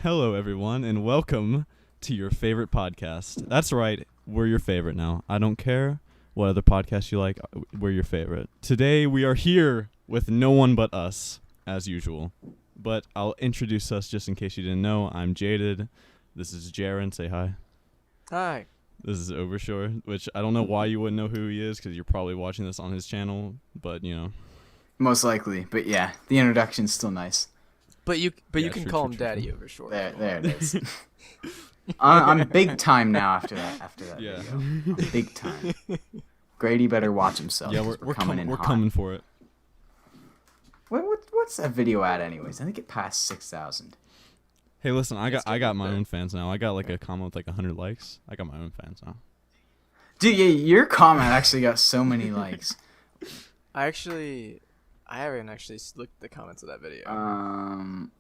Hello, everyone, and welcome to your favorite podcast. That's right, we're your favorite now. I don't care what other podcasts you like, we're your favorite. Today, we are here with no one but us, as usual. But I'll introduce us just in case you didn't know. I'm Jayded. This is Jaron. Say hi. Hi. This is Overshore, which I don't know why you wouldn't know who he is, because you're probably watching this on his channel, but, you know. Most likely, but yeah, the introduction's still nice. But you Yeah, can true, call true, him true, Daddy true. Overshore. There it is. I'm big time now after that Yeah. video. Big time. Grady better watch himself. Yeah, 'cause we're coming in we're hot. coming for it. What's that video at anyways? I think it passed 6,000. Hey, listen, I got my there. own fans now. I got like a comment with like 100 likes. I got my own fans now. Dude, yeah, your comment actually got so many likes. I haven't actually looked at the comments of that video.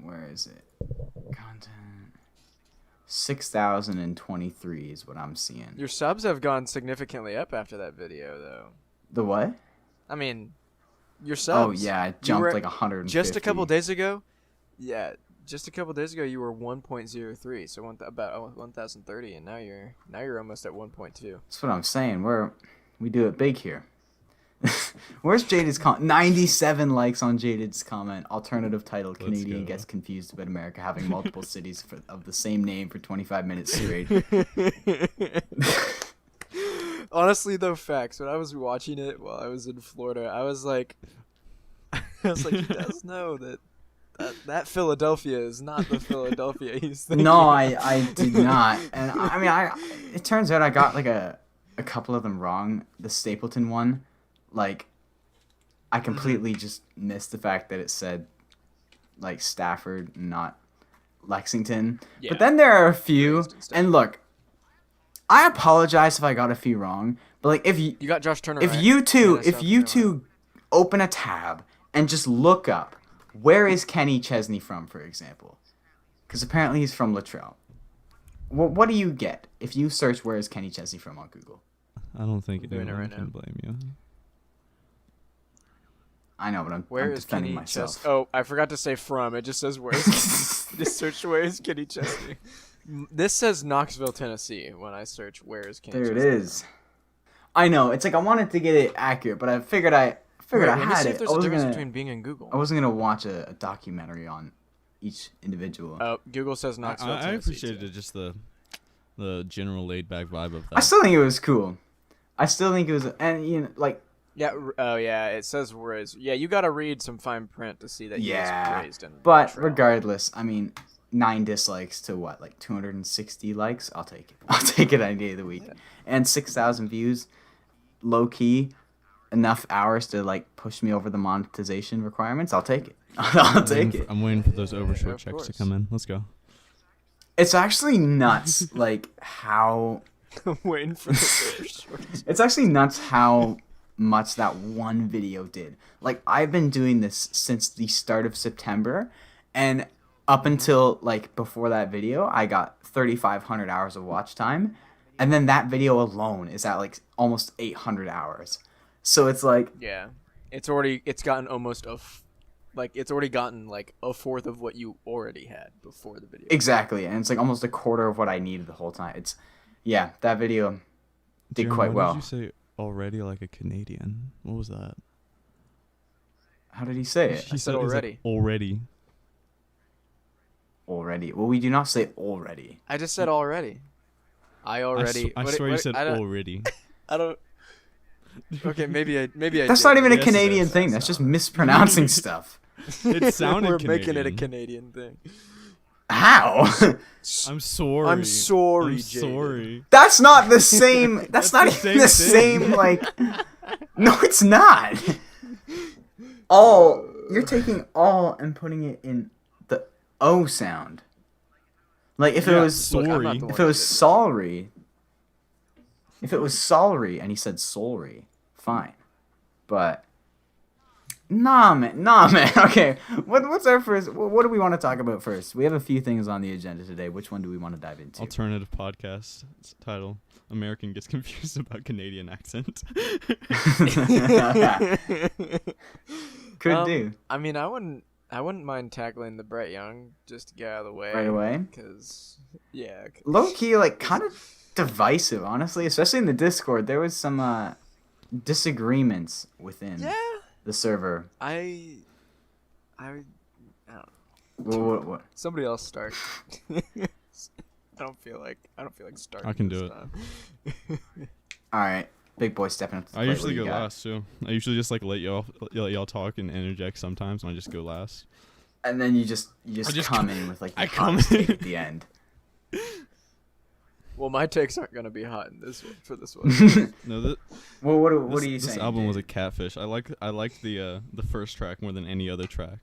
Where is it? Content. 6,023 is what I'm seeing. Your subs have gone significantly up after that video, though. The what? I mean, your Oh subs. yeah, it You jumped were- like 150. Just a couple days ago. Yeah, just a couple days ago you were 1.03, so about 1,030, and now you're almost at 1.2. That's what I'm saying. We do it big here. Where's Jayded's comment? 97 likes on Jayded's comment. Alternative title: Canadian go. gets confused about America having multiple cities of the same name for 25 minutes straight. Honestly, though, facts. When I was watching it while I was in Florida, I was like, he does know that Philadelphia is not the Philadelphia he's thinking. No, I did not. And I mean, it turns out I got like a couple of them wrong. The Stapleton one, like, I completely just missed the fact that it said like Stafford, not Lexington. Yeah. But then there are a few, Raised in Stafford. and look, I apologize if I got a few wrong. But like, if You got Josh Turner. if right? you two Yeah, if South you Carolina. two open a tab and just look up where is Kenny Chesney from, for example, because apparently he's from Latrell. What do you get if you search where is Kenny Chesney from on Google? I don't think I'm doing it anyone right can now. blame you. I know, but I'm Where is defending Kenny myself. Chesney? Oh, I forgot to say from. It just says where. Just search where is Kenny Chesney. This says Knoxville, Tennessee. When I search where is Kenny There it Chesney. is. I know. It's like I wanted to get it accurate, but I figured I Wait, I let me had see it. if there's I a wasn't difference gonna. between Bing and Google. I wasn't gonna watch a documentary on each individual. Oh, Google says Knoxville, I Tennessee. appreciated just the general laid back vibe of that. I still think it was cool. I still think it was, and you know, like. Yeah. Oh, yeah. It says where is. Yeah, you got to read some fine print to see that he Yeah, was raised in. But Montreal. regardless, I mean, 9 dislikes to what, like 260 likes? I'll take it. I'll take it any day of the week. And 6,000 views, low key, enough hours to like push me over the monetization requirements. I'll take it. I'll take it. I'm waiting for those Yeah, Overshore of checks to course. come in. Let's go. It's actually nuts, like how. I'm waiting for the short. It's actually nuts how much that one video did. Like, I've been doing this since the start of September, and up until like before that video, I got 3,500 hours of watch time, and then that video alone is at like almost 800 hours. So it's like, Yeah, it's gotten almost it's already gotten like a fourth of what you already had before the video. exactly, and it's like almost a quarter of what I needed the whole time. Yeah, that video did Jaron, quite why well. Did you say already like a Canadian? What was that? How did he say it? I said it was like, already. already. Already. Well, we do not say already. I just said already. I already. I what- swear you what- said I don't- already. I don't. Okay, maybe I. That's did. not even a Yes, Canadian yes, thing. That's just mispronouncing stuff. It sounded We're Canadian. making it a Canadian thing. How? I'm sorry. I'm sorry, I'm Jayded. sorry. That's not the same. That's not the even the same same. Like, no, it's not. All you're taking all and putting it in the O sound. Like if it Yeah, was Look, I'm not the the one if it who was did this. sorry. If it was sorry and he said sorry, fine. But nah, man. Okay, what's our first? What do we want to talk about first? We have a few things on the agenda today. Which one do we want to dive into? Alternative podcast title: American gets confused about Canadian accent. Could do. I mean, I wouldn't. I wouldn't mind tackling the Brett Young just to get out of the way. Right away? Because, yeah. Low key, like, kind of divisive, honestly. Especially in the Discord. There was some disagreements within the server. I don't What? Somebody else start. I don't feel like starting. I can do this it. time. All right. Big boy stepping up to the I plate. usually What go do you got? last too. I usually just like let y'all talk and interject sometimes, and I just go last. And then you just come in with like the hottest take at the end. Well, my takes aren't gonna be hot in this one for this one. No, Well, what this, are you this saying? album was a Jade? catfish. I liked the first track more than any other track.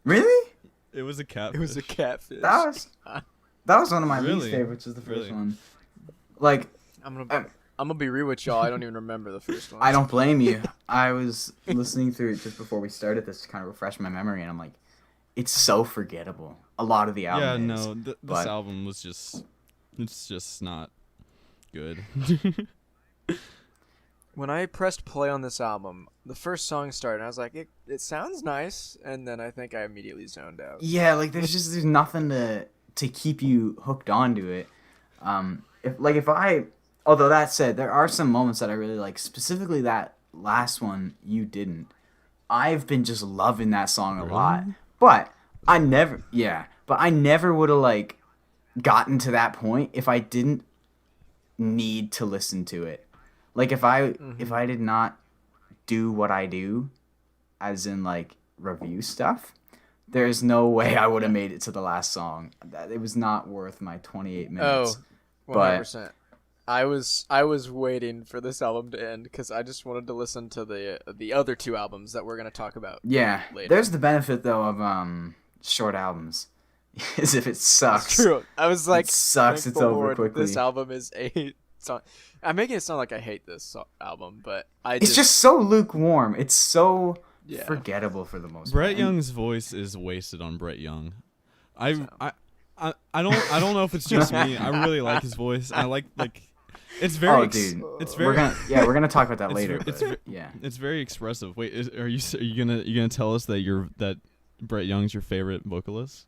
Really? It was a catfish. It was a catfish. That was one of my least Really? favorites. Was the first Really? one. Like, I'm gonna be real with y'all. I don't even remember the first one. I don't blame you. I was listening through it just before we started this to kind of refresh my memory, and I'm like, it's so forgettable. A lot of the album. Yeah, is, no, this but- album was it's just not good. When I pressed play on this album, the first song started, and I was like, it sounds nice, and then I think I immediately zoned out. Yeah, like there's nothing to keep you hooked onto it. Although that said, there are some moments that I really like. Specifically, that last one, You Didn't. I've been just loving that song a lot, but I never would have like gotten to that point if I didn't need to listen to it. Like if I did not do what I do, as in like review stuff, there's no way I would have made it to the last song. It was not worth my 28 minutes. Oh, 100%. I was waiting for this album to end because I just wanted to listen to the other two albums that we're gonna talk about. Yeah, later. there's the benefit though of short albums, is if it sucks. It's true. I was like, it sucks. thank It's the over Lord, quickly. This album is a song. I'm making it sound like I hate this album, but It's just so lukewarm. It's so Yeah. forgettable for the most Brett part. Young's voice is wasted on Brett Young. I don't know if it's just me. I really like his voice. I like it's very Oh, dude. it's we're very gonna talk about that It's later. ver- it's but, ver- yeah. it's very expressive. Wait, are you gonna tell us that Brett Young's your favorite vocalist?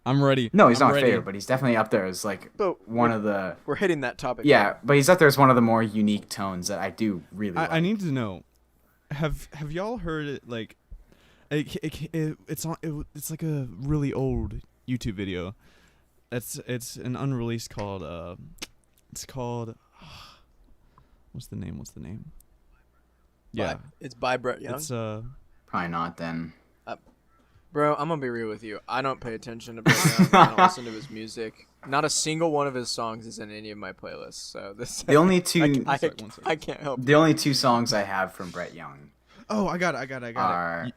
I'm ready. No, he's I'm not my ready. favorite, but he's definitely up there as like But one of the. we're hitting that topic. Yeah, but he's up there as one of the more unique tones that I do really like. I need to know. Have y'all heard it? Like, it's like a really old YouTube video. It's an unreleased called it's called what's the name? Yeah, It's by Brett Young. it's Probably not then. Bro, I'm gonna be real with you. I don't pay attention to Brett Young. I don't listen to his music. Not a single one of his songs is in any of my playlists. So this The only two I One sec. can't help. the only two songs I have from Brett Young oh I got it. are,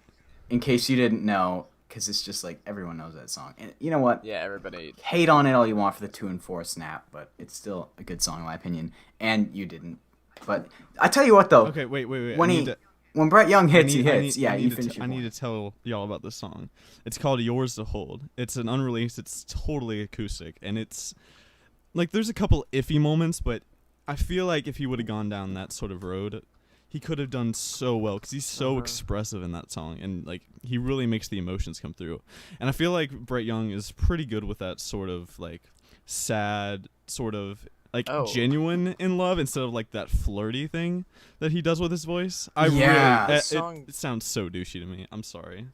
in case you didn't know, because it's just like everyone knows that song. And you know what? Yeah, everybody. Hate on it all you want for the 2 and 4 snap, but it's still a good song in my opinion. And You Didn't. But I tell you what though, Okay, wait. when when Brett Young hits, he hits. I You need finish to, your I need point. to tell y'all about this song. It's called Yours to Hold. It's an unreleased. It's totally acoustic, and it's like there's a couple iffy moments, but I feel like if he would have gone down that sort of road, he could have done so well because he's so expressive in that song, and like he really makes the emotions come through. And I feel like Brett Young is pretty good with that sort of like sad, sort of like genuine in love instead of like that flirty thing that he does with his voice. Yeah. Really, This song- it sounds so douchey to me. I'm sorry.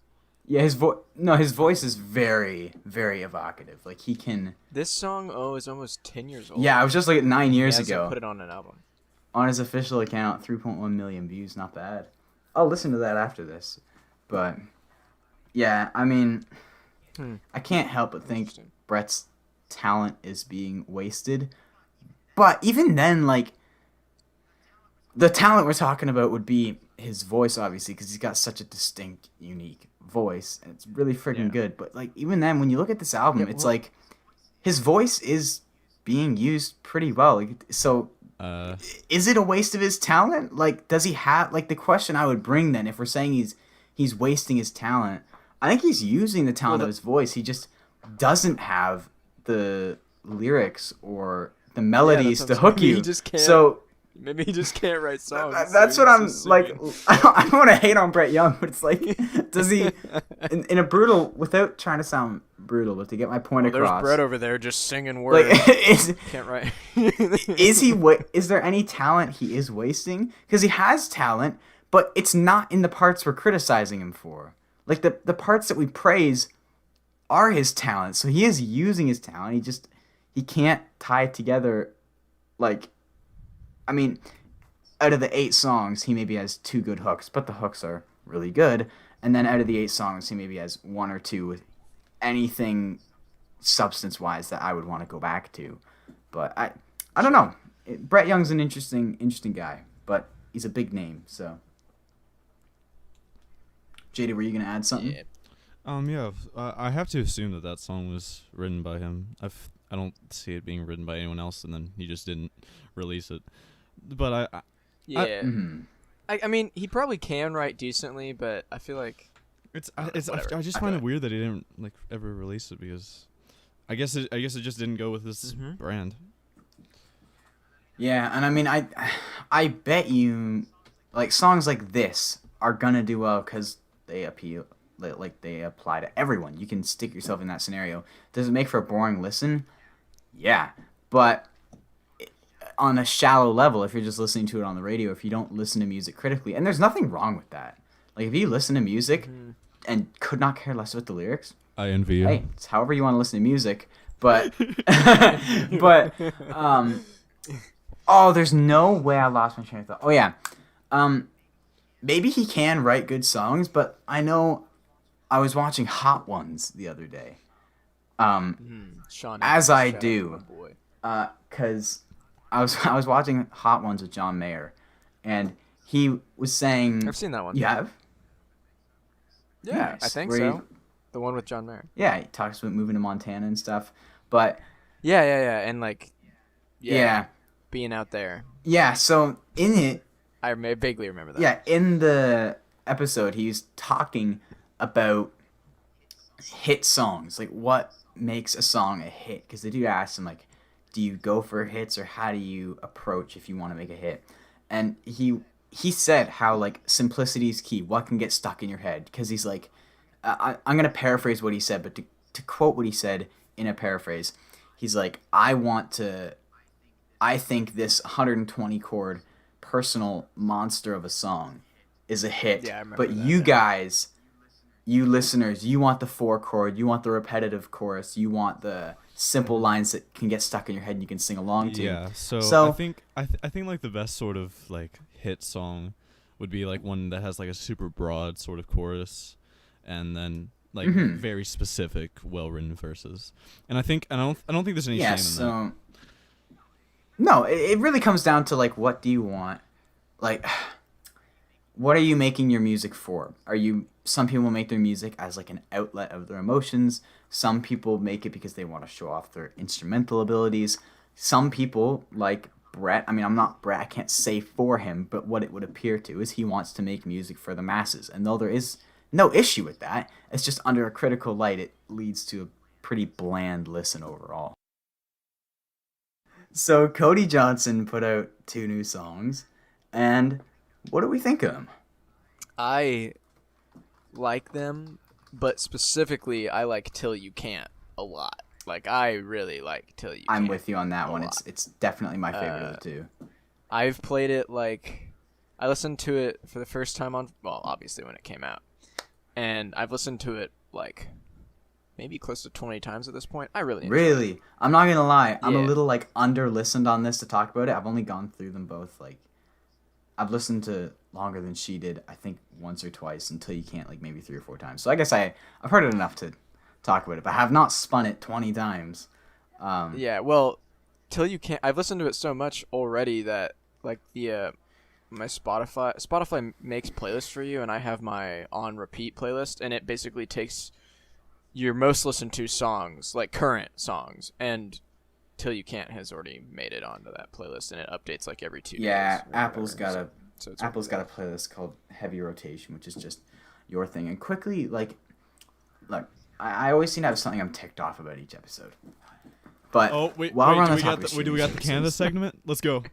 Yeah, his voice is very, very evocative. Like he can. This song, is almost 10 years old. Yeah, I was just like 9 He years hasn't ago put it on an album. on his official account. 3.1 million views, not bad. I'll listen to that after this, but yeah, I mean, I can't help but think Interesting. Brett's talent is being wasted. But even then, like, the talent we're talking about would be his voice, obviously, because he's got such a distinct, unique voice, and it's really freaking good. But, like, even then, when you look at this album, it's like, his voice is being used pretty well. Like, so, is it a waste of his talent? Like, does he have, like, the question I would bring then, if we're saying he's wasting his talent, I think he's using the talent of his voice. He just doesn't have the lyrics or the melodies that's to what I'm hook saying. you. He just can't. So Maybe he just can't write songs. That's so what I'm he's just like. singing. I don't want to hate on Brett Young, but it's like, does he, in a brutal, without trying to sound brutal, but to get my point There's across, Brett over there just singing words. like, Can't write. is there any talent he is wasting? Because he has talent, but it's not in the parts we're criticizing him for. Like the parts that we praise are his talent, so he is using his talent. He can't tie it together. Like, I mean, out of the 8 songs, he maybe has 2 good hooks, but the hooks are really good. And then out of the 8 songs, he maybe has 1 or 2 with anything substance-wise that I would want to go back to. But I don't know. Brett Young's an interesting guy, but he's a big name, so. Jayded, were you gonna add something? Yeah. I have to assume that song was written by him. I don't see it being written by anyone else, and then he just didn't release it. But I mean, he probably can write decently, but I feel like I just find it weird that he didn't like ever release it because I guess it just didn't go with this brand. Yeah, and I mean, I bet you, like, songs like this are gonna do well because they appeal, like they apply to everyone. You can stick yourself in that scenario. Does it make for a boring listen? Yeah, but on a shallow level, if you're just listening to it on the radio, if you don't listen to music critically, and there's nothing wrong with that. Like, if you listen to music and could not care less about the lyrics, I envy you. hey, it's however you want to listen to music. But, oh, there's no way I lost my train of thought. Oh, yeah. Maybe he can write good songs, but I know I was watching Hot Ones the other day. Sean, As I shout out do. to my boy. Because I was watching Hot Ones with John Mayer, and he was saying... I've seen that one. You have? Yeah, Nice. I think Where so. The one with John Mayer. Yeah, he talks about moving to Montana and stuff, but... Yeah, and like... Yeah. Being out there. Yeah, so in it... I vaguely remember that. Yeah, in the episode, he's talking about hit songs, like what makes a song a hit. Because the dude asked him, like, do you go for hits or how do you approach if you want to make a hit? And he said how, like, simplicity is key. What can get stuck in your head? Because he's like, I'm going to paraphrase what he said, but to quote what he said in a paraphrase, he's like, I think this 120 chord personal monster of a song is a hit. Yeah, I remember but that, you guys, you listeners, you want the 4 chord, you want the repetitive chorus, you want the simple lines that can get stuck in your head and you can sing along to. Yeah, so I think I think like the best sort of like hit song would be like one that has like a super broad sort of chorus and then like very specific, well-written verses. And I don't think there's any shame in that. No, it really comes down to, like, what do you want? Like, what are you making your music for? Some people make their music as, like, an outlet of their emotions. Some people make it because they want to show off their instrumental abilities. Some people, like Brett, I mean, I'm not Brett, I can't say for him, but what it would appear to is he wants to make music for the masses. And though there is no issue with that, it's just under a critical light, it leads to a pretty bland listen overall. So Cody Johnson put out 2 new songs, and what do we think of them? I like them, but specifically, I like Till You Can't a lot. Like, I really like Till You Can't. I'm with you on that one. lot. It's definitely my favorite of the 2. I've played it, like, I listened to it for the first time obviously when it came out. And I've listened to it, like, maybe close to 20 times at this point. I really enjoy it. Really? I'm not going to lie. I'm a Yeah. little, like, under-listened on this to talk about it. I've only gone through them both, like, I've listened to longer than she did, I think, once or twice, Until You Can't, like, maybe 3 or 4 times. So I guess I've heard it enough to talk about it, but I have not spun it 20 times. Yeah, well, Till You Can't, I've listened to it so much already that, like, my Spotify makes playlists for you, and I have my on repeat playlist, and it basically takes your most listened to songs, like current songs, and Till You Can't has already made it onto that playlist, and it updates like every 2 days. Yeah, or Apple's whatever, got it's Apple's got a playlist called Heavy Rotation, which is just your thing. And quickly, like, look, I always seem to have something I'm ticked off about each episode. But Oh wait, while we're on do the we got topic the Canada segment? Let's go.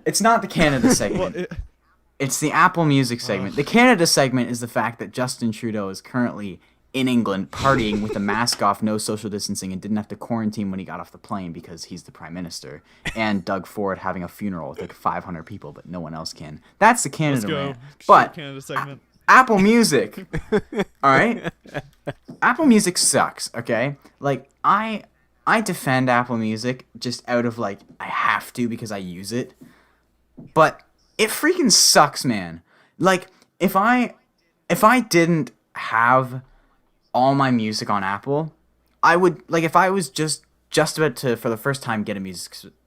It's not the Canada segment. Well, It's the Apple Music segment. The Canada segment is the fact that Justin Trudeau is currently in England partying with a mask off, no social distancing, and didn't have to quarantine when he got off the plane because he's the prime minister. And Doug Ford having a funeral with like 500 people, but no one else can. That's the Canada let's go. rant. But Canada segment. Apple Music, all right? Apple Music sucks, okay? Like, I defend Apple Music just out of, like, I have to because I use it. But it freaking sucks, man. Like, if I didn't have all my music on Apple, I would, like, if I was just about to, for the first time, get a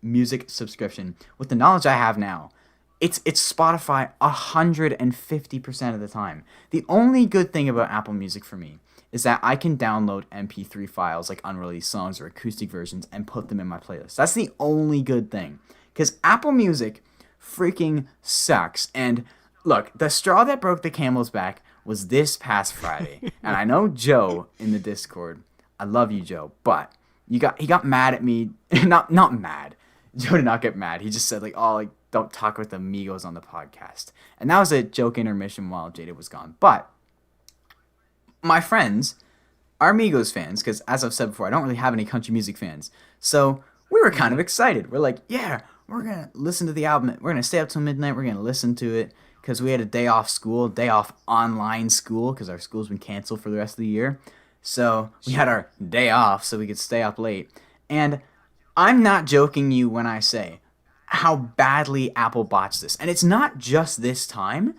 music subscription, with the knowledge I have now, it's Spotify 150% of the time. The only good thing about Apple Music for me is that I can download MP3 files, like unreleased songs or acoustic versions, and put them in my playlist. That's the only good thing. Because Apple Music freaking sucks. And look, the straw that broke the camel's back was this past Friday. And I know Joe in the Discord. I love you, Joe. But he got mad at me. Not mad. Joe did not get mad. He just said, like, oh, like, don't talk with amigos on the podcast. And that was a joke intermission while Jayded was gone. But my friends are Migos fans, because as I've said before, I don't really have any country music fans. So we were kind of excited. We're like, yeah, we're going to listen to the album. We're going to stay up till midnight. We're going to listen to it, because we had a day off school, day off online school, because our school's been canceled for the rest of the year. So we had our day off so we could stay up late. And I'm not joking you when I say how badly Apple botched this. And it's not just this time.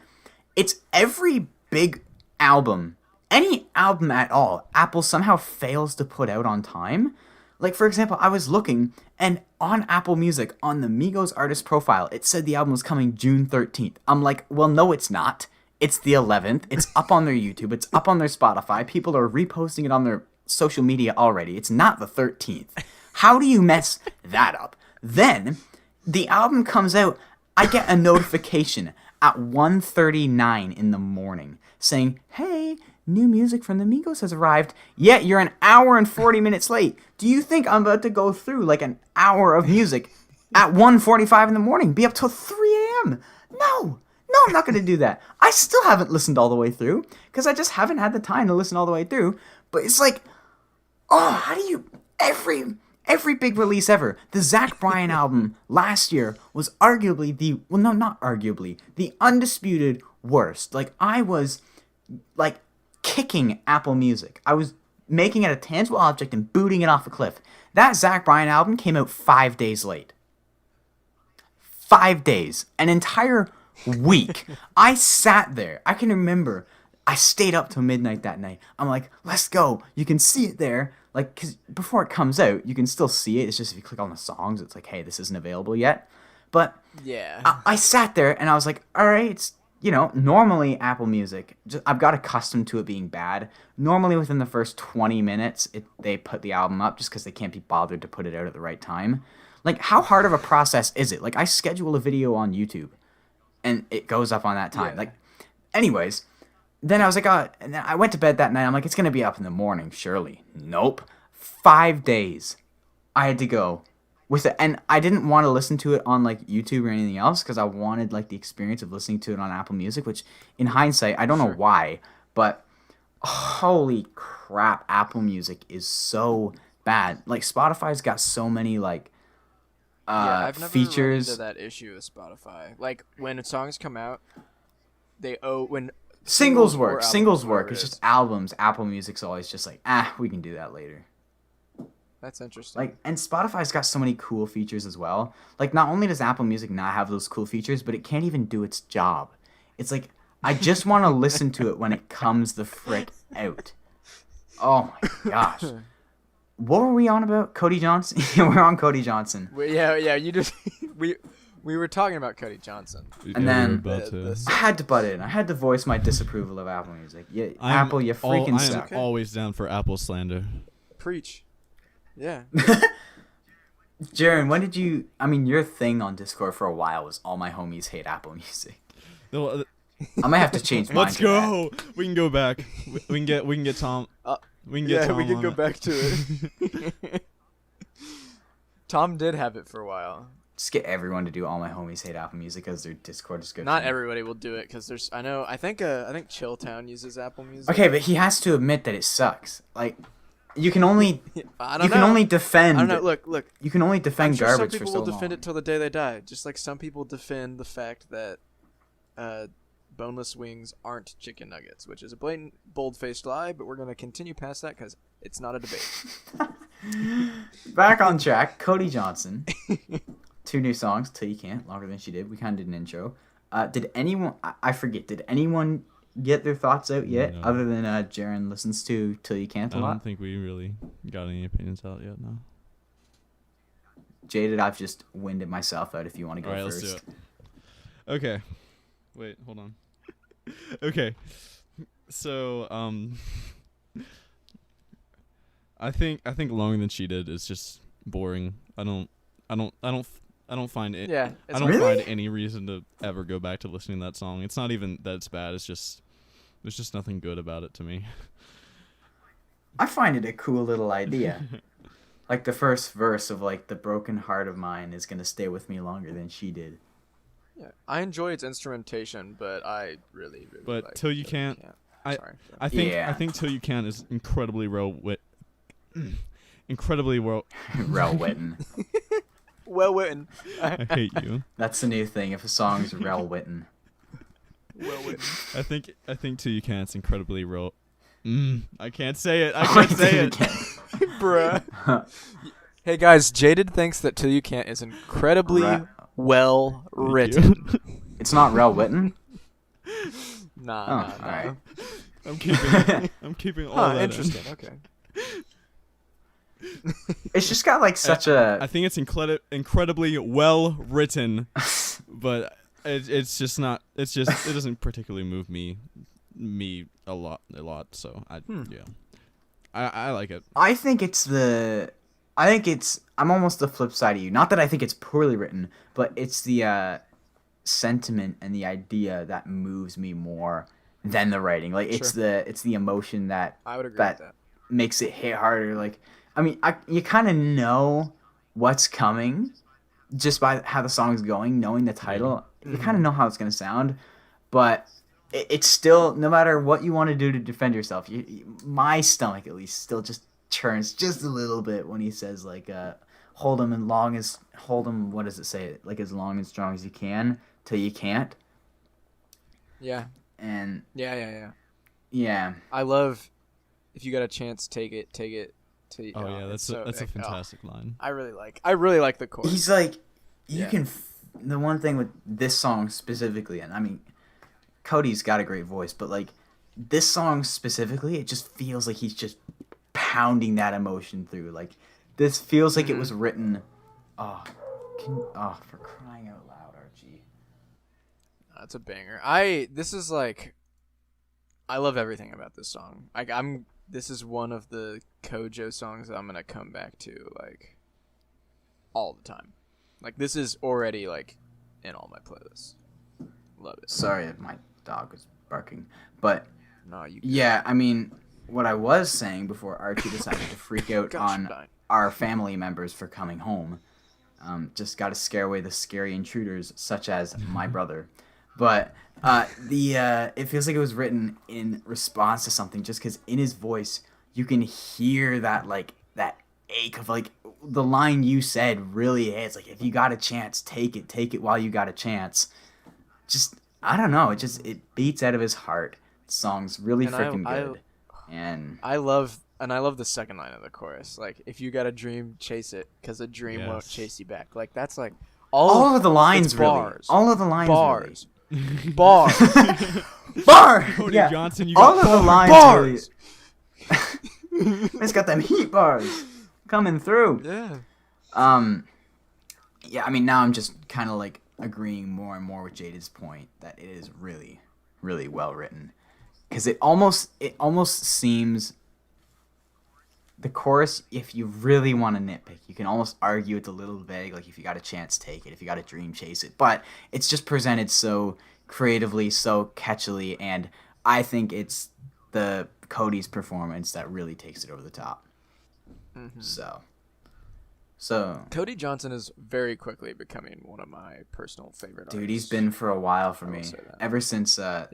It's every big album. Any album at all, Apple somehow fails to put out on time. Like, for example, I was looking, and on Apple Music, on the Migos artist profile, it said the album was coming June 13th. I'm like, well, no, it's not. It's the 11th. It's up on their YouTube. It's up on their Spotify. People are reposting it on their social media already. It's not the 13th. How do you mess that up? Then, the album comes out. I get a notification at 1:39 in the morning saying, hey, new music from the Migos has arrived, yet you're an hour and 40 minutes late. Do you think I'm about to go through like an hour of music at 1:45 in the morning, be up till 3 a.m.? No, I'm not going to do that. I still haven't listened all the way through because I just haven't had the time to listen all the way through. But it's like, oh, how do you, every big release ever. The Zach Bryan album last year was arguably the undisputed worst. Like, I was, like, kicking Apple Music. I was making it a tangible object and booting it off a cliff. That Zach Bryan album came out 5 days late. 5 days. An entire week. I sat there. I can remember I stayed up till midnight that night. I'm like, let's go. You can see it there. Like, because before it comes out, you can still see it. It's just if you click on the songs, it's like, hey, this isn't available yet. But yeah, I sat there and I was like, all right, it's, you know, normally Apple Music, I've got accustomed to it being bad. Normally within the first 20 minutes, they put the album up just because they can't be bothered to put it out at the right time. Like, how hard of a process is it? Like, I schedule a video on YouTube and it goes up on that time. Yeah. Like, anyways, then I was like, and then I went to bed that night. I'm like, it's going to be up in the morning, surely. Nope. 5 days I had to go with it. And I didn't want to listen to it on, like, YouTube or anything else because I wanted, like, the experience of listening to it on Apple Music, which, in hindsight, I don't know why, but holy crap, Apple Music is so bad. Like, Spotify's got so many, like, I've never features. run into that issue with Spotify. Like, when songs come out, when Singles or work. albums, Singles whatever work. it It's is. just albums. Apple Music's always just like, we can do that later. That's interesting. Like, and Spotify's got so many cool features as well. Like, not only does Apple Music not have those cool features, but it can't even do its job. It's like, I just want to listen to it when it comes the frick out. Oh my gosh. What were we on about? Cody Johnson? We're on Cody Johnson. You just we were talking about Cody Johnson. And then we're about to. I had to butt in. I had to voice my disapproval of Apple Music. Yeah, Apple, you freaking I suck. am always down for Apple slander. Preach. Yeah. Jaron, when did you... I mean, your thing on Discord for a while was all my homies hate Apple Music. No, I might have to change mine. let's go. We can go back. We can get Tom. We can get Tom. we can on go it. back to it. Tom did have it for a while. just get everyone to do All My Homies Hate Apple Music as their Discord description. Not everybody will do it because there's. I think Chilltown uses Apple Music. Okay, but he has to admit that it sucks. Like, you can only I don't know. can only defend. I don't know. Look. You can only I'm defend sure garbage some for people so will defend long. it till the day they die. Just like some people defend the fact that boneless wings aren't chicken nuggets, which is a blatant, bold-faced lie. But we're gonna continue past that because it's not a debate. Back on track. Cody Johnson. 2 new songs, Till You Can't, longer than she did. We kind of did an intro. Did anyone? I forget. Did anyone get their thoughts out yet? No. Other than Jaron listens to Till You Can't a I lot. don't think we really got any opinions out yet. No. Jayded, I've just winded myself out. If you want to go All right, first. let's do it. Okay. Wait, hold on. Okay. So, I think longer than she did is just boring. I don't find it. Yeah, I don't Really? find any reason to ever go back to listening to that song. It's not even that it's bad. It's just there's just nothing good about it to me. I find it a cool little idea. Like the first verse of like the broken heart of mine is gonna stay with me longer than she did. Yeah, I enjoy its instrumentation, but I really But like Till You Till Can't, Sorry. I think Yeah. Till You Can is incredibly incredibly well. Rel Witten. Well written. I hate you. That's the new thing. If a song's Rel Witten. Well written. I think Till You Can it's incredibly real. I can't say it. I can't say it. Bruh. Hey guys, Jayded thinks that Till You Can't is incredibly well Thank written. you. It's not Rel Witten. Nah. alright. I'm keeping all Huh, that interesting. Okay. It's just got like such a. I think it's incredibly well written, but it's just not. It doesn't particularly move me a lot. So yeah, I like it. I think I'm almost the flip side of you. Not that I think it's poorly written, but it's the sentiment and the idea that moves me more than the writing. Like it's the emotion that I would agree that with that. makes it hit harder. Like I mean, you kind of know what's coming just by how the song's going, knowing the title. You kind of know how it's gonna sound, but it's still, no matter what you want to do to defend yourself, my stomach at least still just churns just a little bit when he says like hold him what does it say, like as long and strong as you can till you can't. Yeah. And Yeah. I love if you got a chance, take it. Oh yeah, that's a fantastic line. I really like the chorus. he's like, Yeah. the one thing with this song specifically, and I mean, Cody's got a great voice, but like this song specifically, it just feels like he's just pounding that emotion through. Like this feels like it was written. For crying out loud, Archie. That's a banger. This is like, I love everything about this song. Like this is one of the Kojo songs that I'm gonna come back to like all the time. Like this is already like in all my playlists. Love it. Sorry if my dog was barking, but No, you. yeah, I mean, what I was saying before Archie decided to freak out Gosh, on fine. our family members for coming home. Just got to scare away the scary intruders, such as my brother. But it feels like it was written in response to something, just because in his voice you can hear that like that ache of like the line you said really is like, if you got a chance, take it while you got a chance. Just I don't know, it beats out of his heart. The song's really freaking good. And I love the second line of the chorus. Like, if you got a dream, chase it, because a dream won't Yes. chase you back. Like, that's like all of the lines it's really. bars. All of the lines Bars. really. Bars. Bar. Cody Yeah. Johnson, you All got of the lines bars. really. It's got them heat bars coming through. Yeah. Yeah, I mean, now I'm just kind of like agreeing more and more with Jayded's point that it is really, really well written, because it almost seems the chorus, if you really want to nitpick, you can almost argue it's a little vague. Like, if you got a chance, take it. If you got a dream, chase it. But it's just presented so creatively, so catchily, and I think it's the Cody's performance that really takes it over the top. Mm-hmm. So, So, Cody Johnson is very quickly becoming one of my personal favorite dude, artists. he's been for a while for I will me. say that. Ever since Yeah.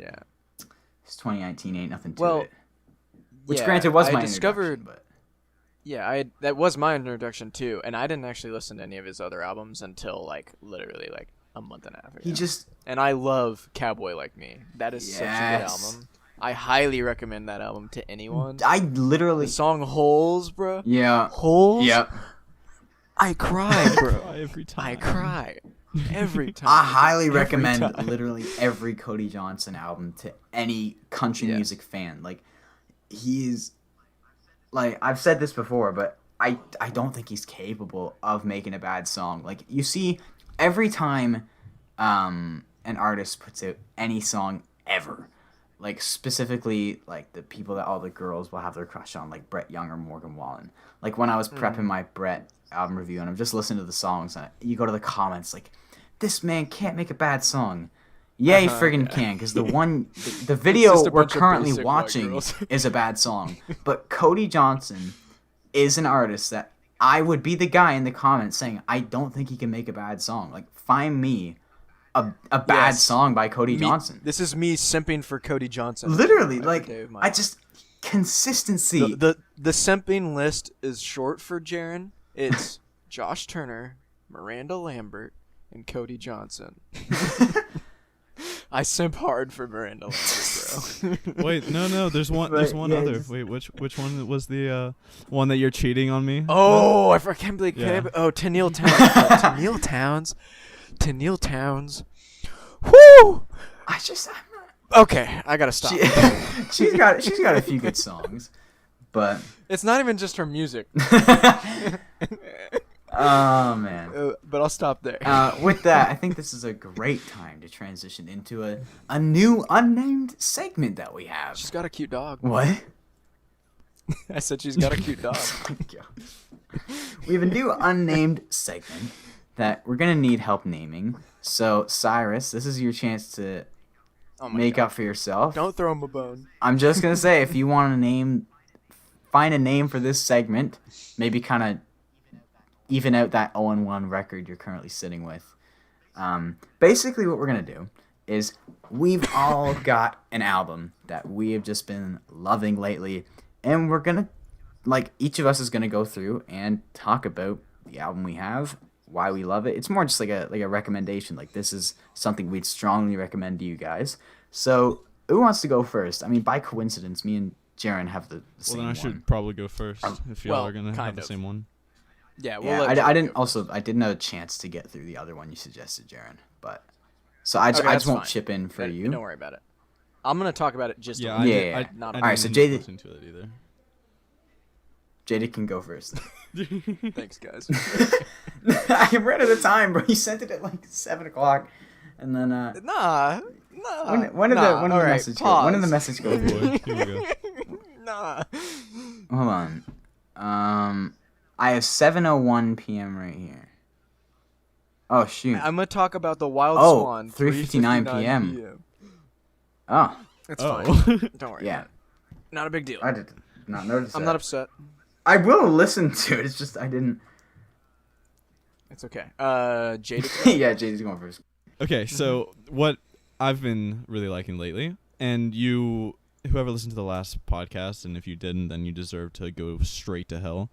his 2019 Ain't Nothing to Well, It. Which yeah, granted was I my discovered. introduction, but Yeah, that was my introduction too, and I didn't actually listen to any of his other albums until like literally like a month and a half ago. he just And I love Cowboy Like Me. That is such a good Yes. album. I highly recommend that album to anyone. I literally The song Holes, bro. yeah. Holes? Yep. I cry, bro. Cry every time. I cry every time. I highly Every recommend time. literally every Cody Johnson album to any country Yeah. music fan. Like he's like I've said this before, but I don't think he's capable of making a bad song. Like you see every time an artist puts out any song ever, like specifically like the people that all the girls will have their crush on, like Brett Young or Morgan Wallen. Like when I was prepping my Brett album review and I'm just listening to the songs, and you go to the comments like, this man can't make a bad song. Yeah, he friggin' can, because the video just a we're bunch of currently basic white watching girls. is a bad song. But Cody Johnson is an artist that I would be the guy in the comments saying, I don't think he can make a bad song. Like, find me a bad Yes. song by Cody Johnson. This is me simping for Cody Johnson. Literally, Every like, day of my I life. just, consistency. The simping list is short for Jaron. It's Josh Turner, Miranda Lambert, and Cody Johnson. I simp hard for Miranda Lambert, bro. Wait, no. There's one. But, There's one yeah, other. just- Wait, which one was the one that you're cheating on me? Oh, I can't believe. Yeah. Tennille Towns. Tennille Towns. Whoo! Okay, I gotta stop. She's got a few good songs, but It's not even just her music, oh man. but I'll stop there. With that, I think this is a great time to transition into a new unnamed segment that we have. She's got a cute dog. What? I said she's got a cute dog. We have a new unnamed segment that we're gonna need help naming. So Cyrus, this is your chance to Oh my make God. up for yourself. Don't throw him a bone. I'm just gonna say, if you want to find a name for this segment, maybe kind of even out that 0-1 record you're currently sitting with. Basically, what we're gonna do is we've all got an album that we have just been loving lately, and we're gonna, like, each of us is gonna go through and talk about the album we have, why we love it. It's more just like a recommendation. Like, this is something we'd strongly recommend to you guys. So, who wants to go first? I mean, by coincidence, me and Jaron have the Well, same then I one. should probably go first if y'all well, are gonna have kind the of. same one. Yeah, we'll Yeah, let I you didn't. go. Also, I didn't have a chance to get through the other one you suggested, Jaron. But so I just Okay, won't that's fine. chip in for you. Don't worry about it. I'm gonna talk about it just Yeah, a I little. Yeah, did, yeah. I, Not I a- Alright, so didn't Jayded- listen to it either. Jayded can go first. Thanks, guys. I ran out of time, bro. You sent it at like 7:00, and then Nah. when did the message go? When did the message Oh go? boy, here we go. Nah. Hold on. I have 7:01 p.m. right here. Oh shoot. I'm gonna talk about the Wild Oh, Swan. 3:59 p.m. Oh, It's Oh. fine. Don't worry. yeah. About it. Not a big deal. I did not notice. I'm that. not upset. I will listen to it. It's just I didn't. It's okay. Jayded. Yeah, Jayded's going first. Okay, so what I've been really liking lately, and whoever listened to the last podcast, and if you didn't, then you deserve to go straight to hell.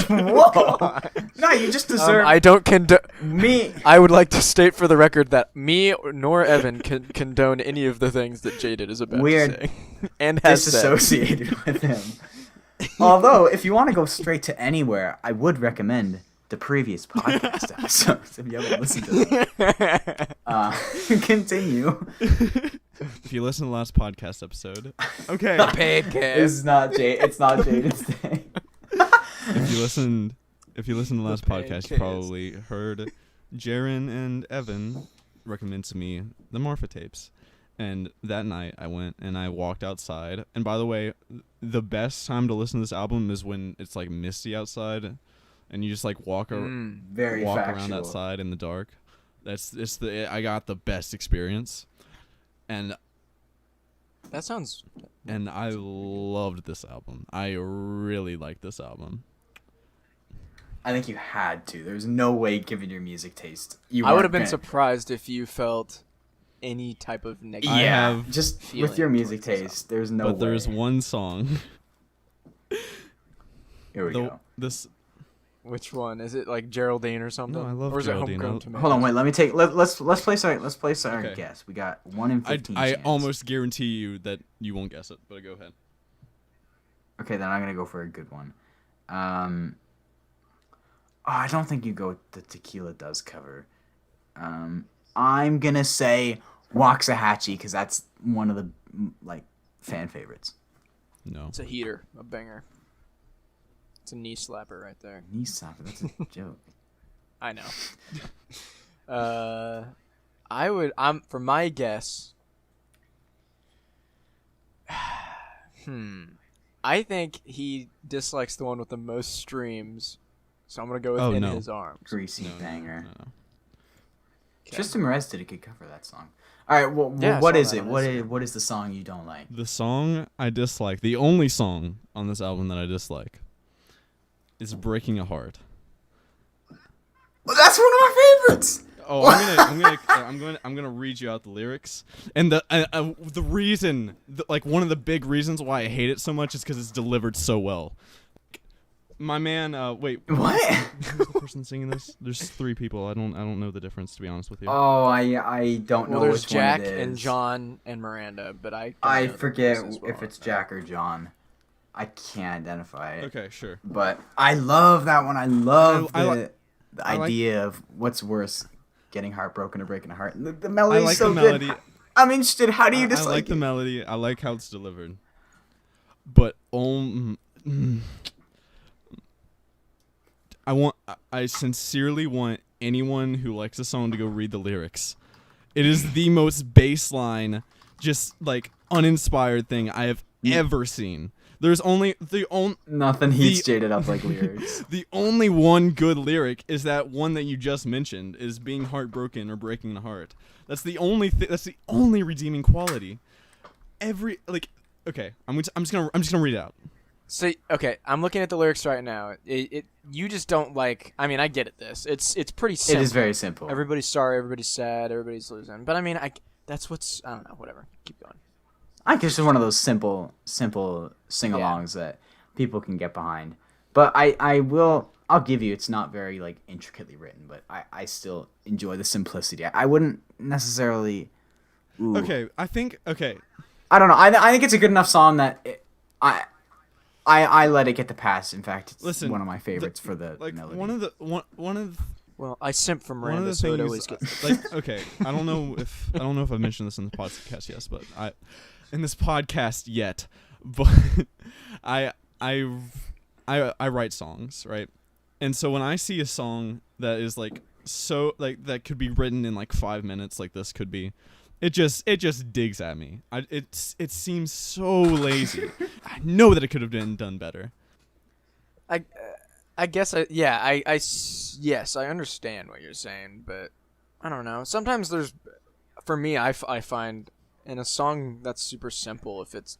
Whoa! No, you just deserve I don't condone. me. I would like to state for the record that me nor Evan can condone any of the things that Jayded is about We're to say and has said. Disassociated with him. Although, if you want to go straight to anywhere, I would recommend the previous podcast episodes if you haven't listened to them. Continue. If you listen to the last podcast episode, okay. Paid cash. It's not Jayded's day. if you listened to the last paid podcast, you case. probably heard Jaron and Evan recommend to me the Morpha tapes. And that night I went and I walked outside. And by the way, the best time to listen to this album is when it's like misty outside and you just like walk Very walk factual. around outside in the dark. I got the best experience. And That sounds. I loved this album. I really liked this album. I think you had to. There's no way, given your music taste, you. I would have been gonna... surprised if you felt any type of negative. Yeah, have just with your music taste, there's no way. But there's one song. Here we go. This. Which one is it? Like Geraldine or something? No, I love or is Geraldine. it Homegrown Tomatoes? Hold on, wait. Let me take. Let's place our Okay. guess. We got 1 in 15. I chance. almost guarantee you that you won't guess it, but go ahead. Okay, then I'm gonna go for a good one. I don't think you go with the Tequila Does cover. I'm gonna say Waxahachie because that's one of the like fan favorites. No. It's a heater, a banger. It's a knee slapper right there. Knee slapper, that's a joke. I know. I'm for my guess. I think he dislikes the one with the most streams, so I'm gonna go with In His Arms. Greasy No, banger. no. Okay. Tristan Merez did a good cover of that song. All right, well, Yeah, I what saw is that it? on What Instagram. what is the song you don't like? The song I dislike, the only song on this album that I dislike, is "Breaking a Heart." Well, that's one of my favorites. Oh, I'm gonna read you out the lyrics, and the reason, like one of the big reasons why I hate it so much is because it's delivered so well. My man, wait, What? who's the person singing this? There's 3 people. I don't know the difference, to be honest with you. Oh, I don't know Well, there's which Jack one it is. and John and Miranda, but I I know the forget voices well if it's enough. Jack or John. I can't identify it. Okay, sure. But I love that one. I love I the, li- the I like- idea of what's worse, getting heartbroken or breaking a heart. The I melody's like so the melody. good. I'm interested. How do you I dislike like the it? melody. I like how it's delivered. But I sincerely want anyone who likes a song to go read the lyrics. It is the most baseline, just like uninspired thing I have ever seen. There's only Nothing heats Jayded up like lyrics. the only one good lyric is that one that you just mentioned, is being heartbroken or breaking the heart. That's the only that's the only redeeming quality. Okay, I'm just gonna read it out. So okay, I'm looking at the lyrics right now. You just don't like. I mean, I get it. It's pretty simple. It is very simple. Everybody's sorry. Everybody's sad. Everybody's losing. But I mean, that's what's. I don't know. Whatever. Keep going. I guess it's one of those simple sing-alongs that people can get behind. But I'll give you, it's not very like intricately written, but I still enjoy the simplicity. I wouldn't necessarily. Ooh. Okay, I I don't know. I think it's a good enough song that I let it get the pass. In fact, it's Listen, one of my favorites for the like melody. one of Well, I simp for one of Miranda, the so it things, always gets. like, okay, I don't know if I've mentioned this in the podcast yet, but I write songs, right? And so when I see a song that is like so like that could be written in like 5 minutes, like this could be, it just digs at me. It seems so lazy. I know that it could have been done better. I guess yes, I understand what you're saying, but I don't know. Sometimes for me, I find in a song that's super simple, if it's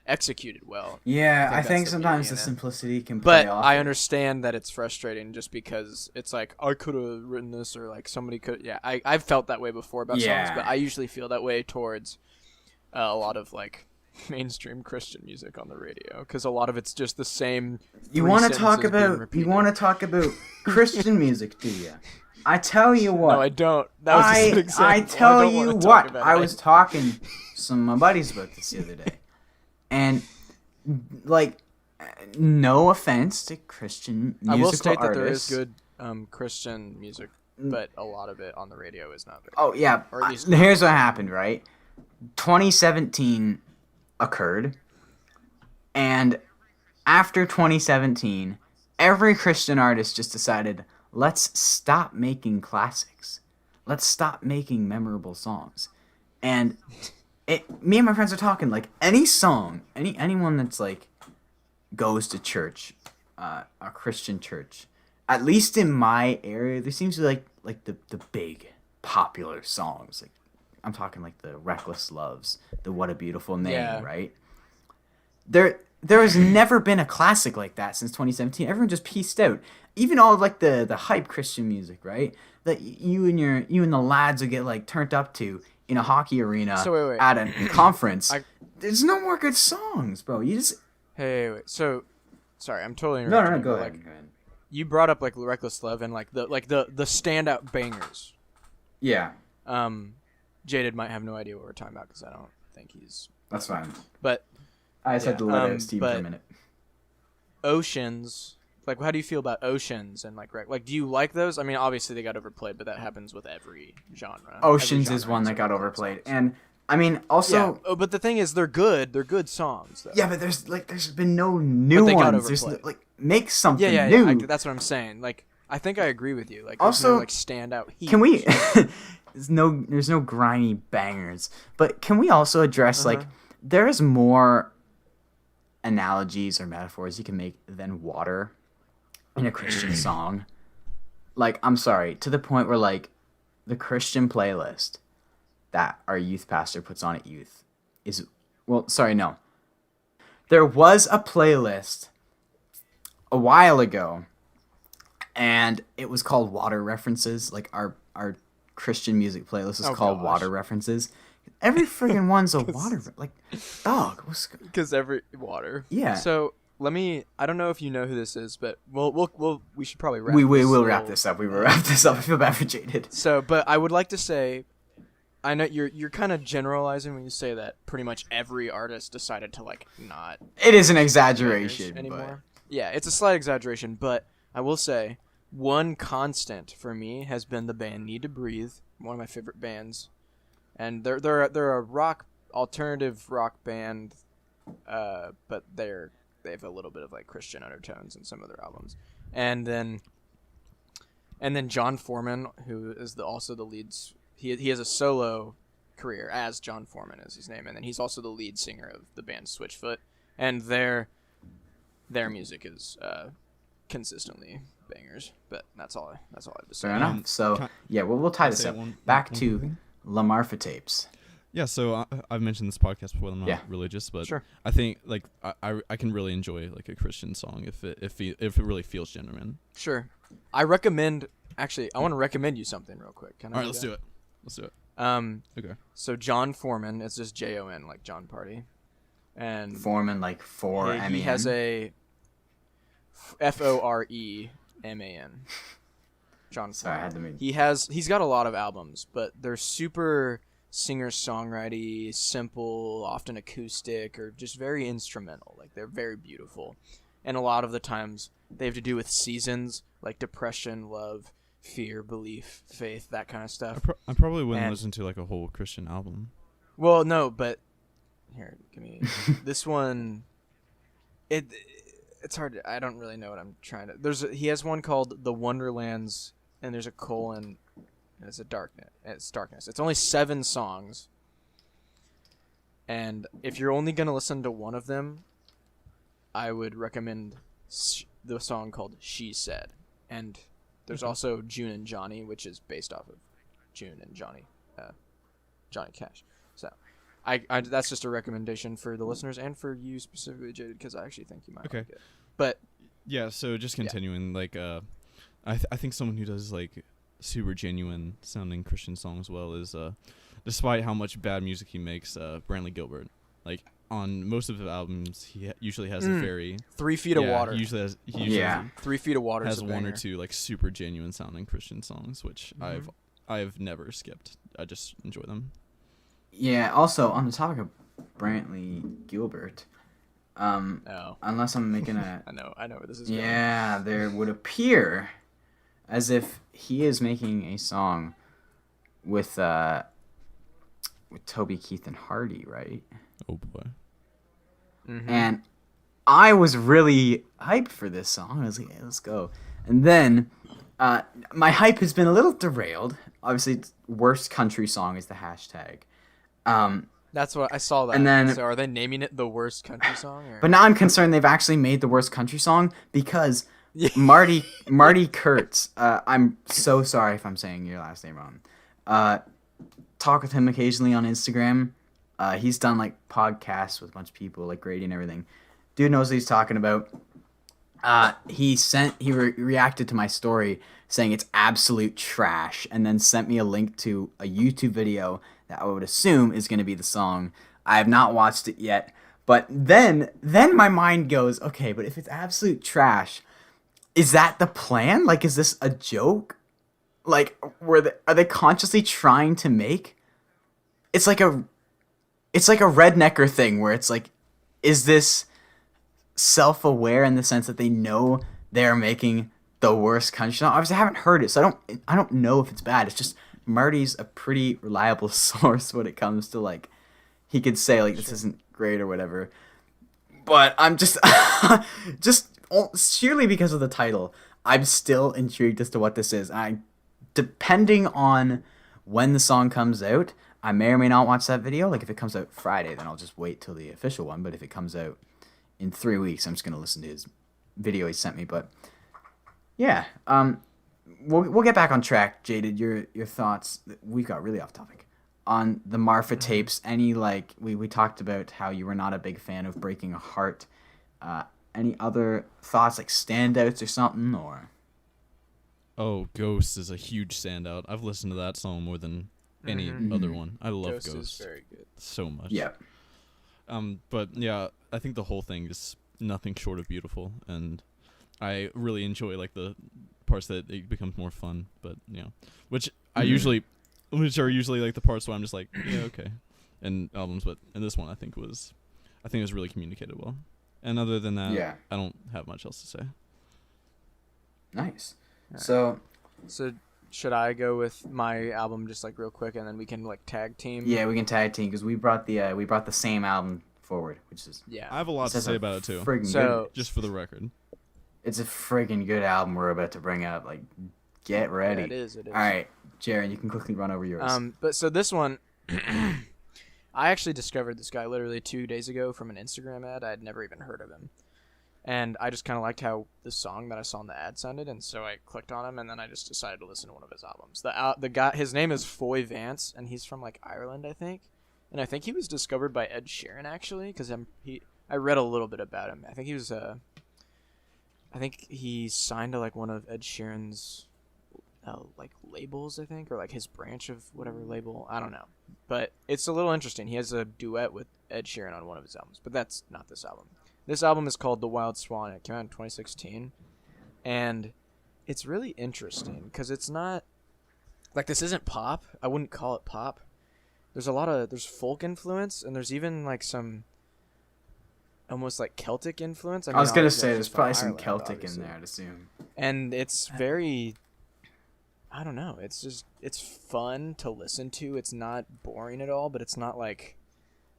executed well. Yeah, I that's think the sometimes beauty the in it. simplicity can play But off. I understand that it's frustrating just because it's like, I could have written this, or like somebody could. Yeah, I've felt that way before about songs, but I usually feel that way towards a lot of like mainstream Christian music on the radio, because a lot of it's just the same. You want to talk about Christian music, do you? I tell you what. No, I don't. That was just an example. I tell don't you wanna talk what. about I it. was talking to some of my buddies about this the other day, and like, no offense to Christian musical I will state artists. that there is good Christian music, but a lot of it on the radio is not very. Oh yeah. Or at least Here's what happened, right? 2017 occurred, and after 2017, every Christian artist just decided, let's stop making classics. Let's stop making memorable songs. And me and my friends are talking, like, any song, anyone that's like goes to church, a Christian church, at least in my area, there seems to be like the big popular songs. Like, I'm talking like the Reckless Loves, the What a Beautiful Name, Yeah. right? there has never been a classic like that since 2017. Everyone just pieced out. Even all of like the hype Christian music, right? That you and the lads would get like turned up to in a hockey arena So wait. at a conference. I- There's no more good songs, bro. You just Wait. So, sorry, I'm totally no, interrupting. go you, but, ahead. Like, Go ahead. you brought up like Reckless Love and like the standout bangers. Yeah, Jayded might have no idea what we're talking about because I don't think he's. that's fine. But I just had to let out steam for a but- minute. Oceans, like, how do you feel about Oceans and like do you like those? I mean, obviously they got overplayed, but that happens with every genre. Oceans Every is genre one has that got overplayed overplayed, songs. and I mean also. Yeah. Oh, but the thing is, they're good. They're good songs. Though. Yeah, but there's been no new they got ones. There's overplayed. like make something Yeah. new. That's what I'm saying. Like, I think I agree with you. Like, Also, there's no, like standout. Can we? there's no grimy bangers, but can we also address like there is more analogies or metaphors you can make than water in a Christian song? Like, I'm sorry, to the point where like the Christian playlist that our youth pastor puts on at youth is no. There was a playlist a while ago, and it was called Water References. Like our Christian music playlist is called gosh. Water References. Every friggin' one's a water like dog. Because every water. Yeah. So let me. I don't know if you know who this is, but we should probably wrap. We this will wrap little- this up. We will wrap this up. I feel bad for Jayded. So, but I would like to say, I know you're kind of generalizing when you say that pretty much every artist decided to like not It is an bangers exaggeration anymore. Yeah, it's a slight exaggeration, but I will say one constant for me has been the band Need to Breathe, one of my favorite bands, and they're a rock alternative rock band, but they have a little bit of like Christian undertones in some of their albums, and then John Foreman, who is also the leads. He has a solo career as John Foreman is his name, and then he's also the lead singer of the band Switchfoot, and their music is consistently bangers. But that's all I have to say. Fair enough. So yeah, we'll tie this say up. one Back quick to thing? Lamarfa tapes. Yeah, so I've mentioned this podcast before. I'm not Yeah. religious, but Sure. I think like I can really enjoy like a Christian song if it really feels genuine. Sure. I recommend. Actually, I want to recommend you something real quick. Can I? All right, let's do it. Okay. So John Foreman, it's just Jon, like John Party, and Foreman like four. he has a Foreman. John Sorry, I had Foreman. to make. He's got a lot of albums, but they're super singer-songwriter, simple, often acoustic, or just very instrumental. Like, they're very beautiful, and a lot of the times they have to do with seasons, like depression, love, fear, belief, faith, that kind of stuff. I probably wouldn't And- listen to like a whole Christian album. Well, no, but here, give me this one. It's hard. I don't really know what I'm trying to. He has one called The Wonderlands, and there's a colon, and it's darkness. It's only 7 songs, and if you're only gonna listen to one of them, I would recommend the song called "She Said," and there's also June and Johnny, which is based off of June and Johnny Cash. So, I that's just a recommendation for the listeners and for you specifically, Jayded, because I actually think you might like it. But Yeah, so just continuing, like I think someone who does like super genuine sounding Christian songs well is despite how much bad music he makes, Brantley Gilbert. Like on most of his albums, he usually has a very 3 Feet of Water. He usually has 3 Feet of Water has is a one or banger. two like super genuine sounding Christian songs, which I've never skipped. I just enjoy them. Yeah. Also, on the topic of Brantley Gilbert, Oh, unless I'm making a I know where this is going. yeah, there would appear as if he is making a song with Toby Keith and Hardy, right? Oh boy. Mm-hmm. And I was really hyped for this song. I was like, hey, let's go. And then my hype has been a little derailed. Obviously, it's worst country song is the hashtag. That's what I saw that. And then- So are they naming it the worst country song? Or? But now I'm concerned they've actually made the worst country song because Yeah. Marty Kurtz. I'm so sorry if I'm saying your last name wrong. Talk with him occasionally on Instagram. He's done like podcasts with a bunch of people, like grading and everything. Dude knows what he's talking about. He reacted to my story saying it's absolute trash, and then sent me a link to a YouTube video that I would assume is going to be the song. I have not watched it yet, but then my mind goes, okay, but if it's absolute trash, is that the plan? Like, is this a joke? Like, are they consciously trying to make? It's like a rednecker thing where it's like, is this self-aware in the sense that they know they're making the worst country song? Obviously, I haven't heard it, so I don't know if it's bad. It's just Marty's a pretty reliable source when it comes to like, he could say like this isn't great or whatever. But I'm just sheerly because of the title, I'm still intrigued as to what this is. Depending on when the song comes out, I may or may not watch that video. Like if it comes out Friday, then I'll just wait till the official one. But if it comes out in 3 weeks, I'm just gonna listen to his video he sent me. But yeah, we'll get back on track. Jayded, your thoughts. We got really off topic on the Marfa tapes. Any like we talked about how you were not a big fan of Breaking a Heart. Any other thoughts, like standouts or something, or? Oh, Ghost is a huge standout. I've listened to that song more than any other one. I love Ghost. Is very good. So much. Yeah. But yeah, I think the whole thing is nothing short of beautiful, and I really enjoy like the parts that it becomes more fun. But you know, which are usually like the parts where I'm just like, yeah, okay, and albums. But in this one, I think it was really communicated well. And other than that, Yeah. I don't have much else to say. Nice. Right. So should I go with my album just like real quick, and then we can like tag team? yeah, we can tag team because we brought the same album forward, which is Yeah. I have a lot to say about it too. friggin' So- good. Just for the record. It's a friggin' good album we're about to bring up. Like, get ready. Yeah, it is. All right, Jaron, you can quickly run over yours. But so this one, I actually discovered this guy literally 2 days ago from an Instagram ad. I had never even heard of him. And I just kind of liked how the song that I saw in the ad sounded, and so I clicked on him, and then I just decided to listen to one of his albums. The guy, his name is Foy Vance, and he's from like Ireland, I think. And I think he was discovered by Ed Sheeran actually, because I read a little bit about him. I think he signed to like one of Ed Sheeran's like labels, I think, or like his branch of whatever label. I don't know, but it's a little interesting. He has a duet with Ed Sheeran on one of his albums, but that's not this album. This album is called The Wild Swan. It came out in 2016, and it's really interesting because it's not like, this isn't pop. I wouldn't call it pop. There's folk influence, and there's even like some almost like Celtic influence. I was gonna obviously say that's there's just from probably some Ireland, Celtic obviously. in there, I'd assume. And it's very, I don't know, it's fun to listen to. It's not boring at all, but it's not like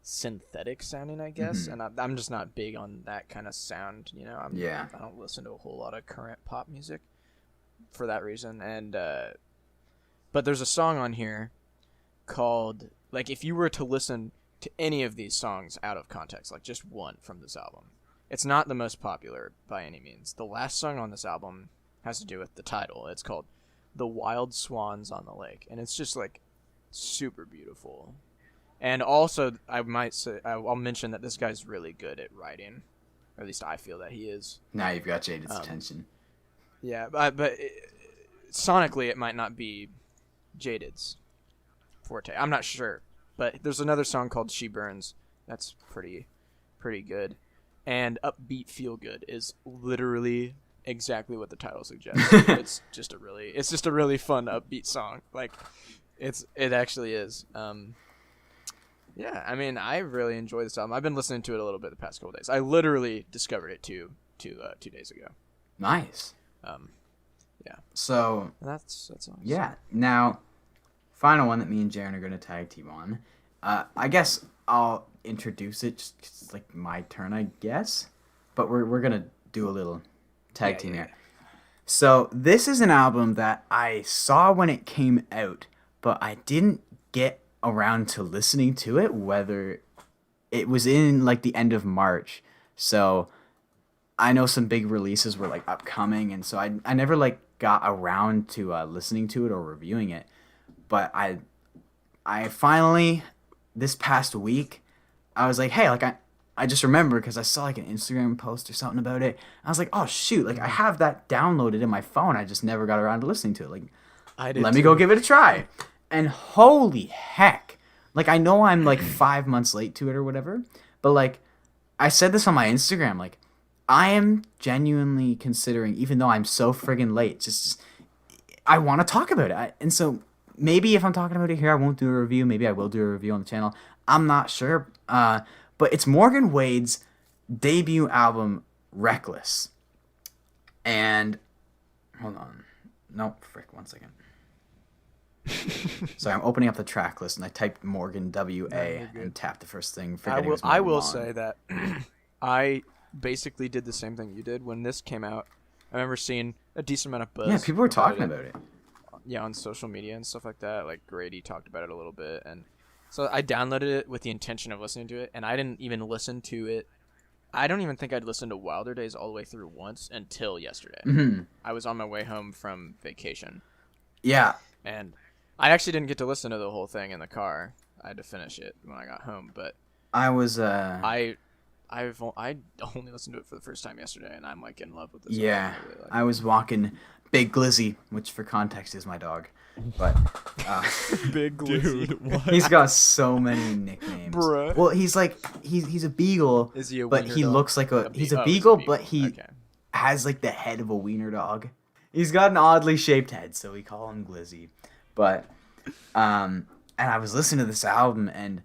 synthetic sounding, I guess. And I'm just not big on that kind of sound, you know. I don't listen to a whole lot of current pop music for that reason. And but there's a song on here called, like, if you were to listen to any of these songs out of context, like just one from this album, it's not the most popular by any means. The last song on this album has to do with the title. It's called The Wild Swans on the Lake, and it's just like super beautiful. And also, I might say, I'll mention that this guy's really good at writing, or at least I feel that he is. Now you've got Jayded's attention. Yeah, but sonically it might not be Jayded's forte. I'm not sure, but there's another song called She Burns that's pretty good. And Upbeat Feel Good is literally exactly what the title suggests. It's just a really fun upbeat song. Like, it actually is. Yeah, I mean, I really enjoy this album. I've been listening to it a little bit the past couple days. I literally discovered it two days ago. Nice. Yeah. So That's awesome. yeah. Now, final one that me and Jaron are going to tag team on. I guess I'll introduce it just 'cause it's like my turn, I guess. But we're going to do a little tag team here. So this is an album that I saw when it came out, but I didn't get around to listening to it, whether it was in like the end of March. So I know some big releases were like upcoming, and so I never like got around to listening to it or reviewing it. But I finally, this past week, I was like, hey, like I just remember because I saw like an Instagram post or something about it. I was like, oh shoot, like I have that downloaded in my phone. I just never got around to listening to it. Like, I did let me go give it a try. And holy heck, like I know I'm like 5 months late to it or whatever, but like I said this on my Instagram, like I am genuinely considering, even though I'm so friggin' late, just I want to talk about it. And so maybe if I'm talking about it here, I won't do a review. Maybe I will do a review on the channel. I'm not sure. But it's Morgan Wade's debut album, Reckless. And hold on. Nope, frick, 1 second. So I'm opening up the track list and I typed Morgan W.A. and tapped the first thing. I will say that I basically did the same thing you did when this came out. I remember seeing a decent amount of buzz. Yeah, people were talking about it. Yeah, on social media and stuff like that. Like Grady talked about it a little bit, and so I downloaded it with the intention of listening to it, and I didn't even listen to it. I don't even think I'd listened to Wilder Days all the way through once until yesterday. Mm-hmm. I was on my way home from vacation. Yeah. And I actually didn't get to listen to the whole thing in the car. I had to finish it when I got home, but I was I only listened to it for the first time yesterday, and I'm like in love with this. Yeah, I, really like I was walking Big Glizzy, which for context is my dog, but Big Dude, what? he's got so many nicknames. Bruh. Well, he's like he's a beagle, Is he a but wiener he dog? looks like Oh, he's a he's beagle, but he Okay. has like the head of a wiener dog. He's got an oddly shaped head, so we call him Glizzy. But and I was listening to this album and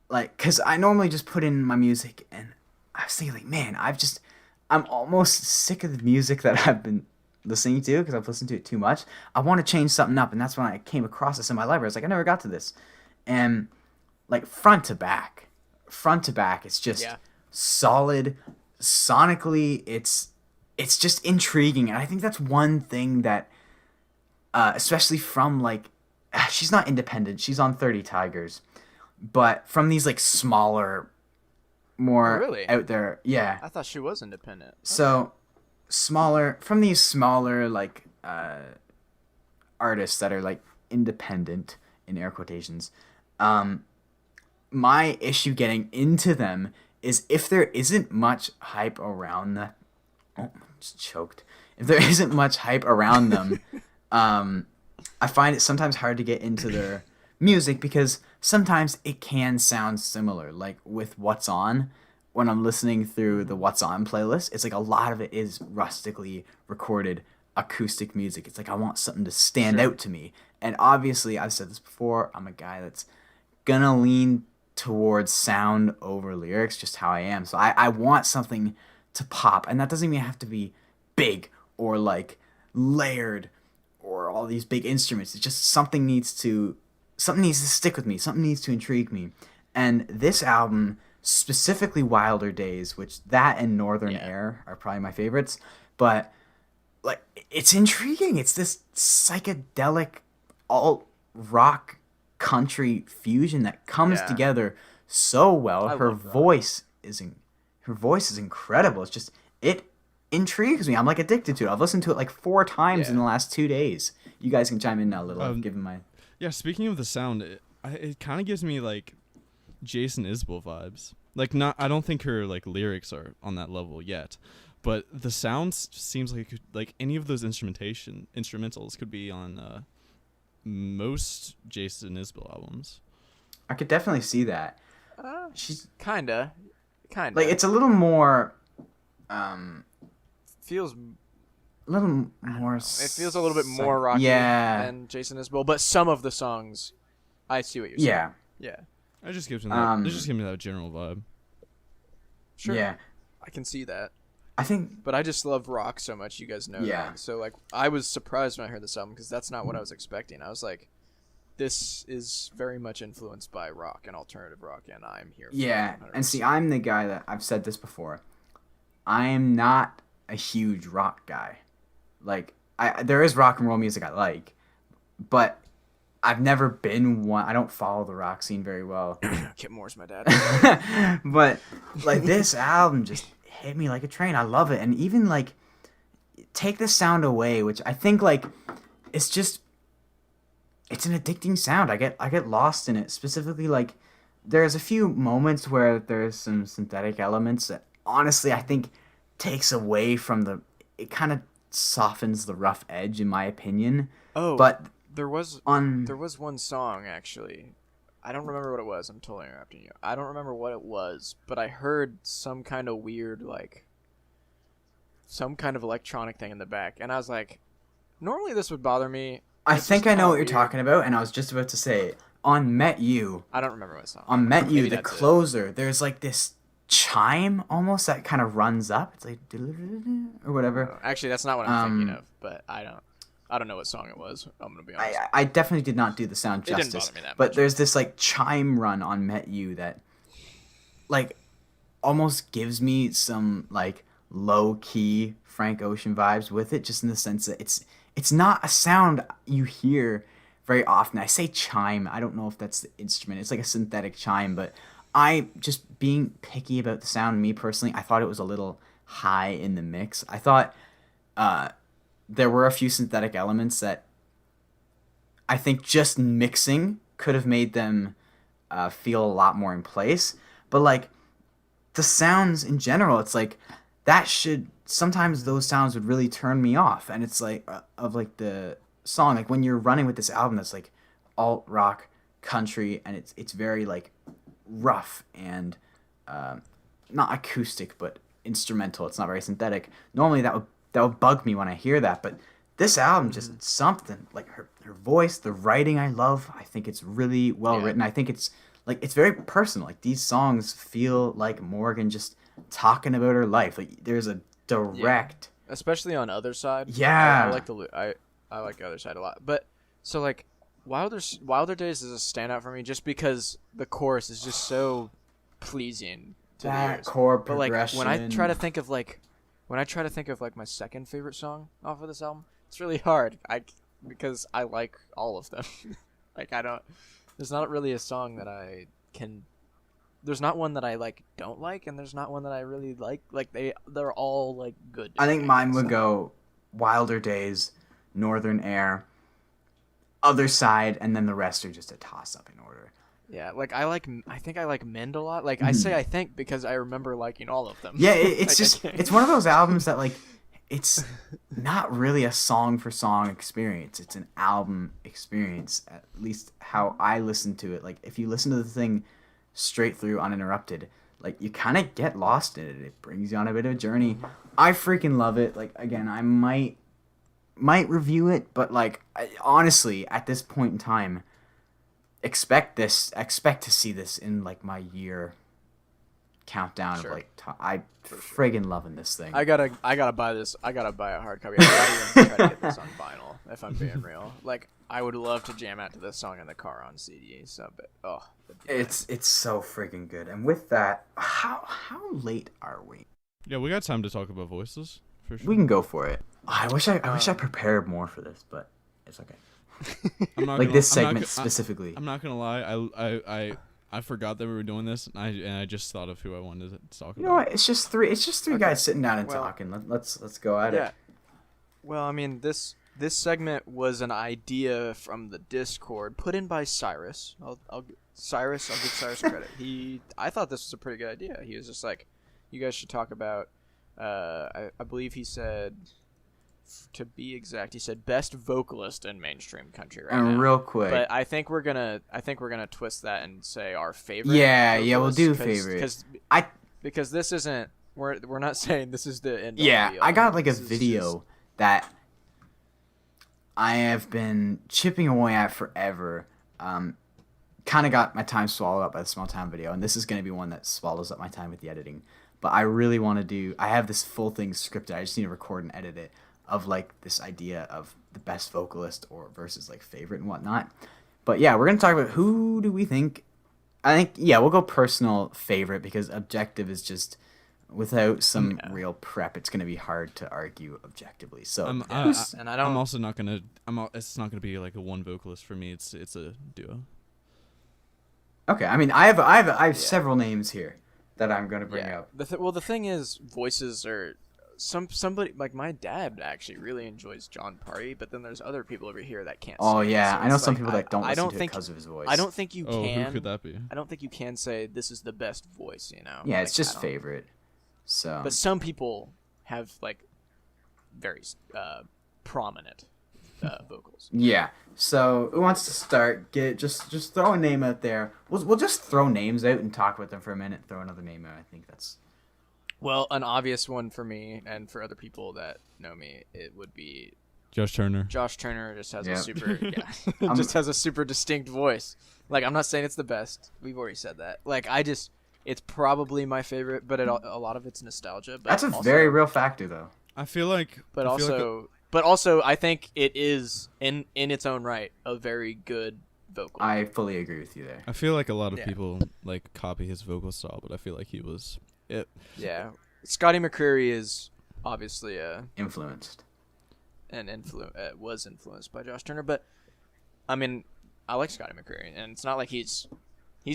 like, cause I normally just put in my music and I was thinking like, man, I'm almost sick of the music that I've been listening to because I've listened to it too much. I want to change something up, and that's when I came across this in my library. I was like, I never got to this, and like front to back, it's just solid. Sonically, it's just intriguing, and I think that's one thing that, especially from like, she's not independent. She's on 30 Tigers, but from these like smaller, more Really? out there, yeah. I thought she was independent. So from these smaller like artists that are like independent in air quotations, my issue getting into them is if there isn't much hype around them. Oh, just choked. If there isn't much hype around them, I find it sometimes hard to get into their music because sometimes it can sound similar. Like with What's On, when I'm listening through the What's On playlist, it's like a lot of it is rustically recorded acoustic music. It's like I want something to stand out to me. And obviously, I've said this before, I'm a guy that's gonna lean towards sound over lyrics, just how I am. So I want something to pop, and that doesn't even have to be big or like layered or all these big instruments. It's just something needs to stick with me. Something needs to intrigue me. And this album, specifically Wilder Days, which that and Northern Air are probably my favorites, but like it's intriguing. It's this psychedelic alt rock country fusion that comes together so well. Her voice is incredible. It's just it intrigues me. I'm like addicted to it. I've listened to it like 4 times in the last 2 days. You guys can chime in now a little. I've given my Yeah, speaking of the sound, it kind of gives me like Jason Isbell vibes. Like I don't think her like lyrics are on that level yet, but the sound seems like any of those instrumentals could be on most Jason Isbell albums. I could definitely see that. She's Kinda. like it's a little more Feels a little more. it feels a little bit more rocky than Jason Isbell, but some of the songs, I see what you're saying. Yeah. It just gives me that general vibe. Sure. Yeah. I can see that. I think, But I just love rock so much, you guys know that. So like I was surprised when I heard this album because that's not what I was expecting. I was like, this is very much influenced by rock and alternative rock, and I'm here for yeah. it 100%. And see, I'm the guy that I've said this before. I am not a huge rock guy. Like there is rock and roll music I like, but I've never been one. I don't follow the rock scene very well. Kip Moore's my dad. But like this album just hit me like a train. I love it. And even like take the sound away, which I think like it's an addicting sound. I get lost in it. Specifically like there's a few moments where there's some synthetic elements that honestly I think takes away from it kind of softens the rough edge in my opinion. Oh, But there was on one song actually. I don't remember what it was. I'm totally interrupting you. I don't remember what it was, but I heard some kind of weird some kind of electronic thing in the back, and I was like, normally this would bother me. I It's think just I know kinda what you're weird. talking about, and I was just about to say it. On Met You, I don't remember what song. on Met You, Maybe the that's it. closer, there's like this chime almost that kind of runs up. It's like or whatever. Actually, that's not what I'm thinking Um, of, but I don't know what song it was. I'm gonna be honest. I definitely did not do the sound It didn't justice. bother me that But much. there's this like chime run on Met You that like almost gives me some like low key Frank Ocean vibes with it, just in the sense that it's not a sound you hear very often. I say chime, I don't know if that's the instrument. It's like a synthetic chime, but I just being picky about the sound, me personally, I thought it was a little high in the mix. I thought there were a few synthetic elements that I think just mixing could have made them feel a lot more in place. But like the sounds in general, it's like that should sometimes those sounds would really turn me off. And it's like of like the song, like when you're running with this album that's like alt rock country, and it's very like rough and not acoustic but instrumental. It's not very synthetic. Normally that would bug me when I hear that, but this album just something like her voice, the writing I love. I think it's really well Yeah. written. I think it's like it's very personal. Like these songs feel like Morgan just talking about her life. Like there's a direct Especially on Other Side. Yeah. I like I like Other Side a lot. But so like Wilder Days is a standout for me just because the chorus is just so pleasing to the that ears. chord But like progression. when I try to think of my second favorite song off of this album, it's really hard. Because I like all of them. Like there's not really a song that I can. There's not one that I like don't like, and there's not one that I really like. Like they're all like good. to I think me, mine would so. go Wilder Days, Northern Air, Other Side, and then the rest are just a toss up in order. Yeah, like I think I like Mend a lot. Like I say I think because I remember liking all of them. Yeah, it's Like, I just can't- it's one of those albums that like it's not really a song for song experience. It's an album experience, at least how I listen to it. Like if you listen to the thing straight through uninterrupted, like you kind of get lost in it. It brings you on a bit of a journey. I freaking love it. Like again, I might review it, but like honestly, at this point in time, expect to see this in like my year countdown Sure. of like I friggin' loving this thing. I gotta buy this. I gotta buy a hard copy. I gotta even try to get this on vinyl. If I'm being real, like I would love to jam out to this song in the car on CD. So, but that'd be nice. It's so friggin' good. And with that, how late are we? Yeah, we got time to talk about voices for sure. We can go for it. I wish I prepared more for this, but it's okay. I'm not Like gonna- this I'm not segment go- specifically. I'm not gonna lie. I forgot that we were doing this, and I just thought of who I wanted to talk You about. know what? It's just three Okay. guys sitting down and Well- talking. Let's go at Yeah. it. Well, I mean, this segment was an idea from the Discord put in by Cyrus. I'll give Cyrus credit. I thought this was a pretty good idea. He was just like, you guys should talk about. I believe he said, to be exact, he said best vocalist in mainstream country right And now. real quick, But I think we're gonna twist that and say our favorite. Yeah, we'll do vocalist, favorite. because this isn't. We're not saying this is the end. all yeah, be I all. got like a This is video just- that I have been chipping away at forever. Kind of got my time swallowed up by the small town video, and this is going to be one that swallows up my time with the editing. But I really want to do. I have this full thing scripted. I just need to record and edit it. Of like this idea of the best vocalist or versus like favorite and whatnot. But yeah, we're gonna talk about who do we think. I think we'll go personal favorite because objective is just without some real prep. It's gonna be hard to argue objectively. So and I I'm don't. also not gonna. It's not gonna be like a one vocalist for me. It's a duo. okay. I mean, I have several names here that I'm gonna bring up. The thing is, voices are somebody like my dad actually really enjoys John Party, but then there's other people over here that can't. Oh stand it. yeah, So I know it's some like, people that don't I listen don't to it think because of his voice. I don't think you Oh, can. who could that be? I don't think you can say this is the best voice. You know. Yeah, Like, it's just I don't- favorite. So. But some people have like very prominent vocals. Yeah. So who wants to start? Just throw a name out there. We'll just throw names out and talk with them for a minute. Throw another name out. I think that's. Well, an obvious one for me and for other people that know me, it would be Josh Turner. Josh Turner. Just has Yeah. a super, just has a super distinct voice. Like, I'm not saying it's the best. We've already said that. Like, it's probably my favorite, but a lot of it's nostalgia. But That's a also, very real factor, though. I feel like. But I feel like also, I think it is in its own right a very good vocal. I fully agree with you there. I feel like a lot of Yeah. people like copy his vocal style, but I feel like he was it. Yeah, Scotty McCreery is obviously Influenced. was influenced by Josh Turner, but I mean, I like Scotty McCreery, and it's not like he's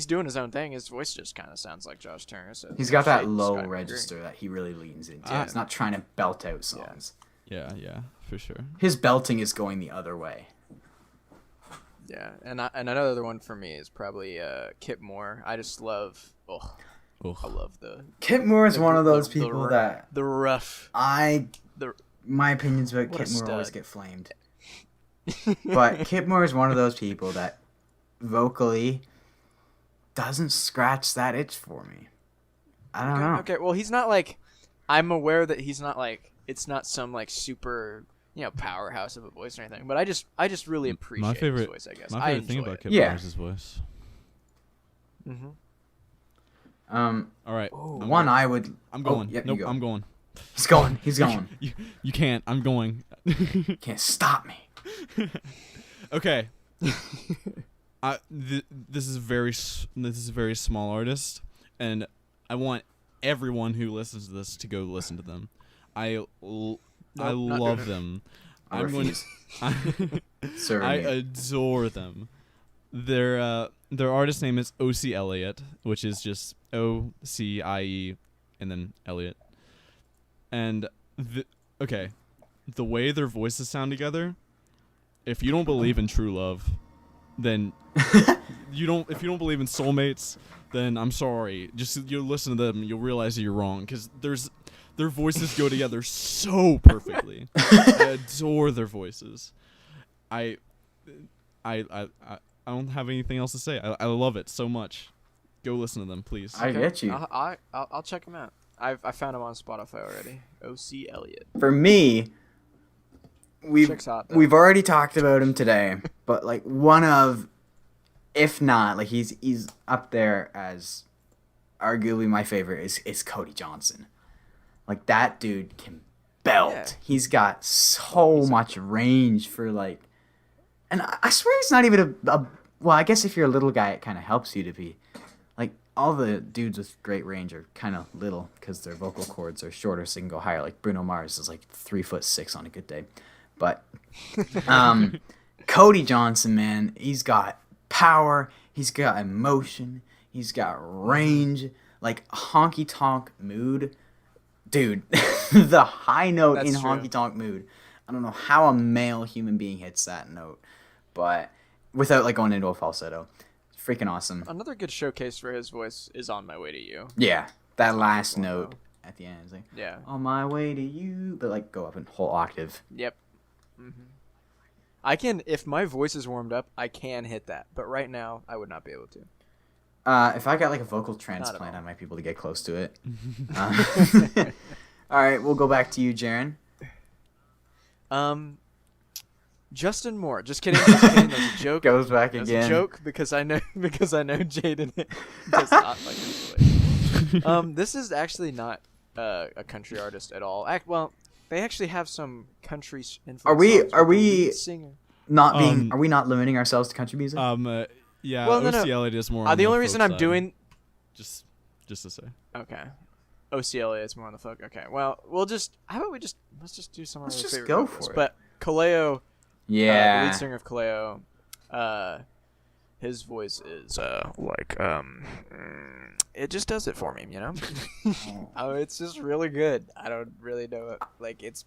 doing his own thing. His voice just kind of sounds like Josh Turner. So He's got that shade low Scotty McCreery. register that he really leans into. Ah. It's not trying to belt out songs. Yeah, for sure. His belting is going the other way. Yeah, and another one for me is probably Kip Moore. I just love. I Ugh. love the Kip Moore is one of those the people ru- that the rough. my opinions about What a Kip Moore always stud. get flamed. But Kip Moore is one of those people that vocally doesn't scratch that itch for me. I don't know. Okay, well, he's not like. I'm aware that he's not like. It's not some like super powerhouse of a voice or anything. But I just really appreciate his voice. I guess My I favorite thing enjoy about it. Kip Yeah. Moore is his voice. Mm-hmm. All right. Oh, I'm One going. I would. I'm going. yeah, you Nope, go. I'm going. He's going. He's going. You can't. I'm going. Can't stop me. Okay. This is a very small artist, and I want everyone who listens to this to go listen to them. I not love doing it. them. I I'm going. refuse. Serving I you. adore them. Their artist name is O.C. Elliott, which is just O-C-I-E and then Elliott. And the way their voices sound together, if you don't believe in true love, then if you don't believe in soulmates, then I'm sorry. Just you listen to them, you'll realize that you're wrong, because their voices go together so perfectly. I adore their voices. I don't have anything else to say. I love it so much. Go listen to them, please. I get you. I'll check him out. I found him on Spotify already. O.C. Elliott. For me, Chick's hot, though. we've already talked about him today, but like one of, if not, like he's up there as arguably my favorite is Cody Johnson. Like that dude can belt. Yeah. He's got so much range for like, and I swear he's not even a well, I guess if you're a little guy, it kind of helps you to be. Like all the dudes with great range are kind of little because their vocal cords are shorter, so they can go higher. Like Bruno Mars is like 3'6" on a good day, but Cody Johnson, man, he's got power, he's got emotion, he's got range, like honky tonk mood, dude. The high note That's in true. honky tonk mood. I don't know how a male human being hits that note, but without like going into a falsetto. Freaking awesome. Another good showcase for his voice is "On My Way to You." Yeah, that last cool, note though. at the end is like, Yeah. on my way to you, but like go up in whole octave. Yep. I can, if my voice is warmed up, I can hit that. But right now, I would not be able to. If I got like a vocal transplant, all. I might be able to get close to it. All right, we'll go back to you, Jaron. Justin Moore. Just kidding. Just kidding. That's a joke. Goes back That's again. a joke because I know Jayded does not like his voice. This is actually not a country artist at all. Well, they actually have some country influence. Are we- songs are with the we- lead singer? Not being, are we not limiting ourselves to country music? Yeah. Well, no. O.C. Elliott is more. On The only reason folk I'm side. doing just to say. okay. OCLA is more on the folk. Okay. Well, how about let's just do some of Let's our just favorite go vocals. for it. But Kaleo, the yeah. lead singer of Kaleo, his voice is it just does it for me, you know. Oh, it's just really good. I don't really know it. Like it's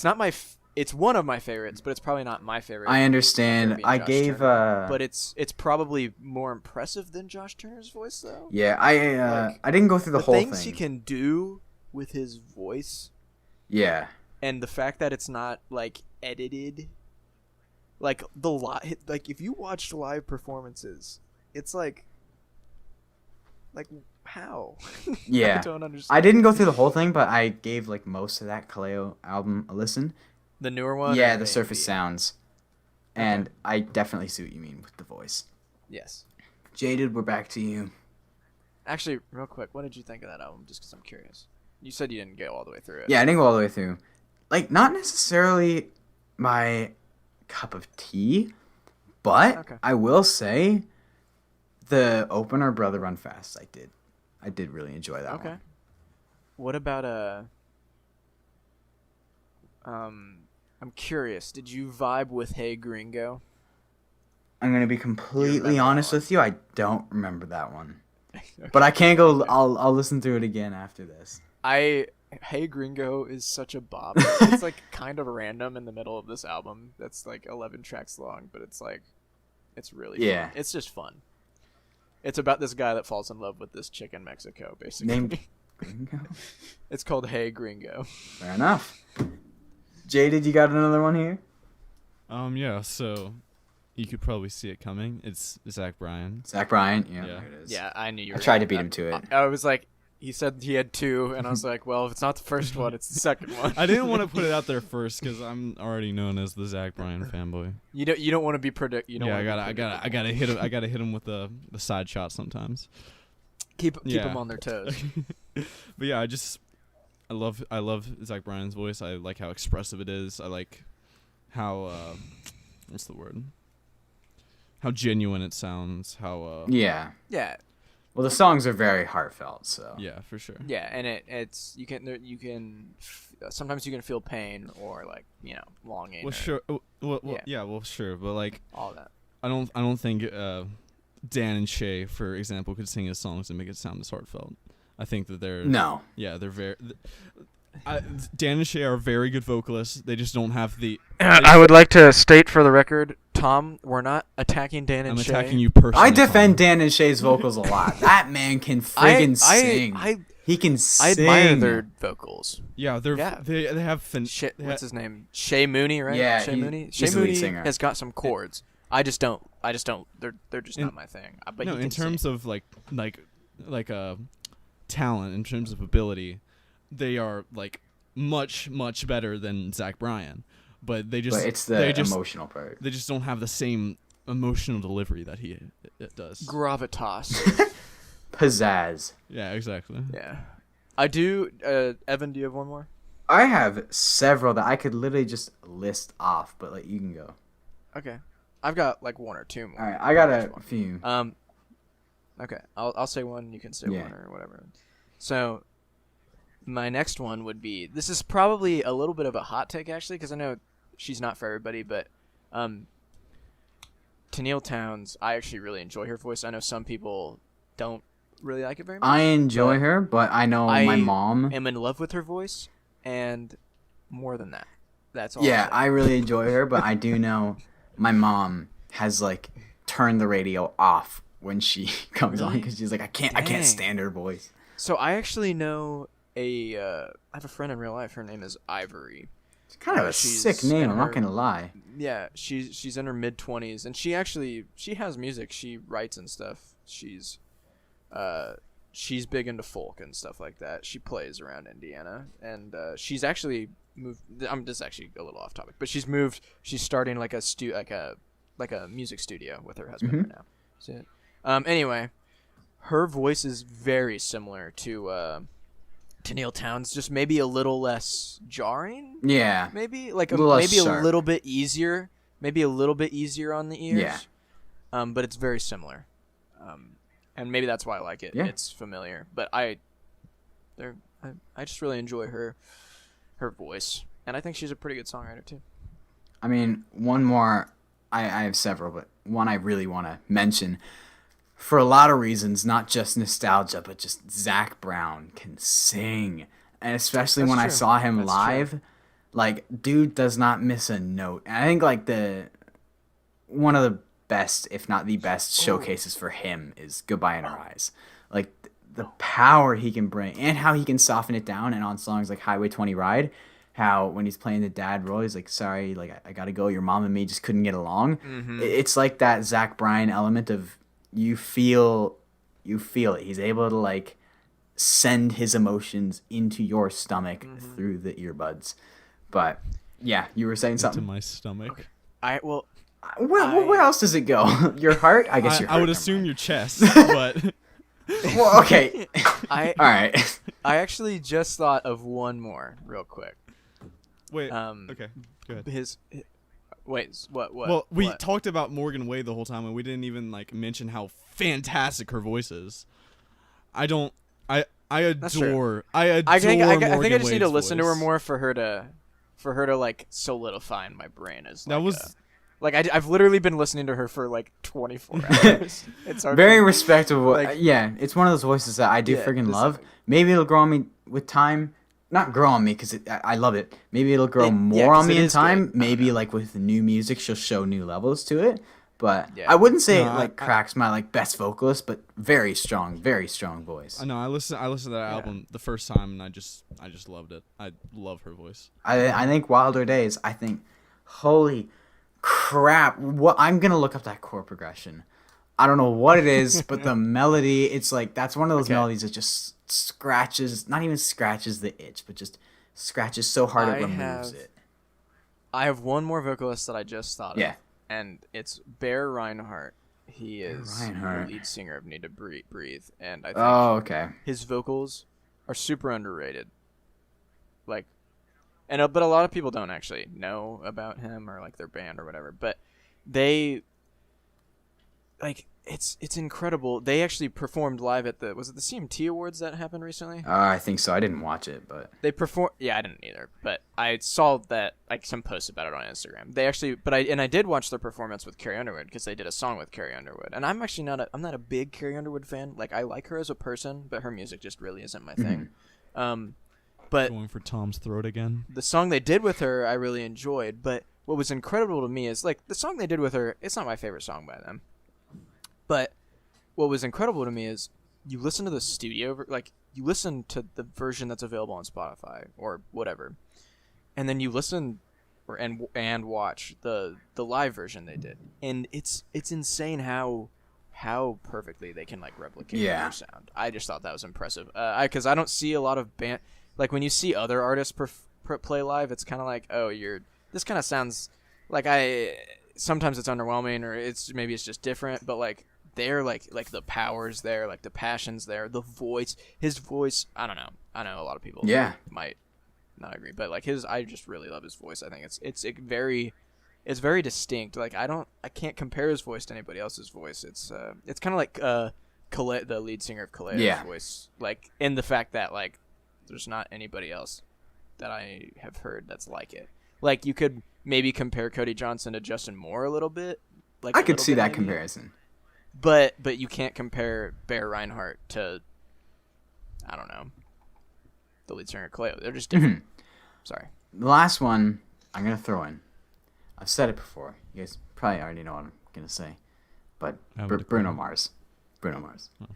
not it's one of my favorites, but it's probably not my favorite. I understand. I gave but it's probably more impressive than Josh Turner's voice though. Yeah, I didn't go through the whole thing. The things he can do with his voice. Yeah. And the fact that it's not like edited, like if you watched live performances, it's like how? Yeah. I don't understand. I didn't go through the whole thing, but I gave like most of that Kaleo album a listen. The newer one? Yeah, the Surface Sounds. And I definitely see what you mean with the voice. Yes. Jayded, we're back to you. Actually, real quick, what did you think of that album? Just because I'm curious. You said you didn't go all the way through it. Yeah, I didn't go all the way through. Like, not necessarily my cup of tea, but I will say the opener, Brother Run Fast, I did really enjoy that one. What about I'm curious. Did you vibe with Hey Gringo? I'm gonna be completely honest with you. I don't remember that one, but I can't go. I'll listen through it again after this. Hey Gringo is such a bop. It's like kind of random in the middle of this album. That's like 11 tracks long, but it's really fun. It's just fun. It's about this guy that falls in love with this chick in Mexico, basically. Named Gringo? It's called Hey Gringo. Fair enough. Jayded, you got another one here? Yeah, so you could probably see it coming. It's Zach Bryan. Zach Bryan, yeah. There it is. Yeah, I knew you were I tried to beat him to it. I was like, he said he had two, and I was like, well, if it's not the first one, it's the second one. I didn't want to put it out there first because I'm already known as the Zach Bryan fanboy. You don't want to be I gotta hit him with the side shot sometimes. Keep them on their toes. But yeah, I love Zach Bryan's voice. I like how expressive it is. I like how what's the word? How genuine it sounds. How yeah. Well, the songs are very heartfelt, so yeah, for sure. Yeah, and it's you can sometimes you can feel pain or like longing. Well, sure. Well, sure, but like all that. I don't think Dan and Shay, for example, could sing his songs and make it sound as heartfelt. I think that they're very. Dan and Shay are very good vocalists. They just don't have the. I would like to state for the record, Tom, we're not attacking Dan and Shay. I'm attacking you personally. I defend Tom. Dan and Shay's vocals a lot. That man can friggin' sing. He can sing. I admire their vocals. Yeah, they have what's his name? Shay Mooney, right? Yeah, Shay Mooney. Shay Mooney has got some chords. I just don't. They're just not my thing. But no, in terms of like talent, in terms of ability, they are like much better than Zach Bryan. But it's the emotional part. They just don't have the same emotional delivery that he does. Gravitas. Pizzazz. Yeah, exactly. Yeah. I do. Evan, do you have one more? I have several that I could literally just list off, but like you can go. Okay. I've got like one or two more. All right, I got a few. Okay, I'll say one. You can say one or whatever. So, my next one would be. This is probably a little bit of a hot take actually, because I know she's not for everybody, but Tenille Townes, I actually really enjoy her voice. I know some people don't really like it very much. I enjoy her, but I know my mom. I'm in love with her voice, and more than that, that's all. Yeah, I really enjoy her, but I do know my mom has like turned the radio off when she comes on because she's like, I can't stand her voice. So I actually know I have a friend in real life. Her name is Ivory. It's kind of a sick name. I'm not gonna lie. Yeah, she's in her mid-20s, and she has music. She writes and stuff. She's big into folk and stuff like that. She plays around Indiana, and she's actually moved. This is actually a little off topic, but she's moved. She's starting like a music studio with her husband right now. So, anyway, her voice is very similar to Tenille Townes, just maybe a little less jarring. Yeah. Maybe like a little bit easier. Maybe a little bit easier on the ears. Yeah. But it's very similar. And maybe that's why I like it. Yeah. It's familiar. But I just really enjoy her voice. And I think she's a pretty good songwriter too. I mean, one more I have several, but one I really want to mention for a lot of reasons, not just nostalgia, but just Zach Brown can sing. And especially That's when I true. saw him That's live, true. like, dude does not miss a note. And I think, like, one of the best, if not the best, showcases for him is Goodbye in Our Eyes. Like, the power he can bring and how he can soften it down. And on songs like Highway 20 Ride, how when he's playing the dad role, he's like, sorry, like, I gotta go. Your mom and me just couldn't get along. Mm-hmm. It's like that Zach Bryan element of you feel it. He's able to, like, send his emotions into your stomach through the earbuds. But, yeah, you were saying Into something. my stomach. Where else does it go? Your heart? I guess your heart. I would assume your chest, but Well, okay. I All right. I actually just thought of one more real quick. wait. Okay, go ahead. What? Well, we what? talked about Morgan Wade the whole time, and we didn't even like mention how fantastic her voice is. I adore. That's true. I adore. I think I Morgan just need to Wade's listen to her voice. more for her to like solidify in my brain as That like was I've literally been listening to her for like 24 hours. It's hard Very for- respectable. like- Yeah, it's one of those voices that I do Yeah, friggin' this- love. Maybe it'll grow on me with time. Not grow on me because I love it. Maybe it'll grow more 'cause on me it in is time. good. I don't Maybe know. like with new music, she'll show new levels to it. But Yeah. I wouldn't say No, it like cracks my like best vocalist, but very strong voice. I know. I listened to that Yeah. album the first time, and I just loved it. I love her voice. I think Wilder Days. I think, holy crap! What I'm gonna look up that chord progression. I don't know what it is, but the melody. It's like that's one of those Okay. melodies that just scratches, not even scratches the itch, but just scratches so hard it removes it. I have one more vocalist that I just thought of. Yeah. And it's Bear Reinhardt. He is Reinhardt. the lead singer of Need to Breathe, and I think Oh, okay. his vocals are super underrated. Like, but a lot of people don't actually know about him or like their band or whatever. But they, like, it's incredible. They actually performed live at was it the CMT Awards that happened recently? I think so. I didn't watch it, but They perform. Yeah, I didn't either, but I saw that like some posts about it on Instagram. They actually, I did watch their performance with Carrie Underwood because they did a song with Carrie Underwood, and I'm actually I'm not a big Carrie Underwood fan. Like I like her as a person, but her music just really isn't my thing. But Going for Tom's throat again. the song they did with her, I really enjoyed. But what was incredible to me is like the song they did with her. It's not my favorite song by them, but what was incredible to me is you listen to the studio, like you listen to the version that's available on Spotify or whatever, and then you listen and watch the live version they did, and it's insane how perfectly they can like replicate their sound. I just thought that was impressive. Because I don't see a lot of band like when you see other artists play live, it's kind of like, oh, this kind of sounds like sometimes it's underwhelming or maybe it's just different, but like they're like the power's there, like the passion's there, the voice, his voice. I don't know. I know a lot of people might not agree, but like I just really love his voice. I think it's very distinct. Like I can't compare his voice to anybody else's voice. It's kind of like Khaled, the lead singer of Khaled's voice, like in the fact that like there's not anybody else that I have heard that's like it. Like you could maybe compare Cody Johnson to Justin Moore a little bit. Like I could see that maybe. comparison. But you can't compare Bear Reinhardt to, I don't know, the lead singer of Kaleo. They're just different. Sorry. The last one I'm gonna throw in. I've said it before. You guys probably already know what I'm gonna say, but Bruno Mars. Bruno Mars. Oh.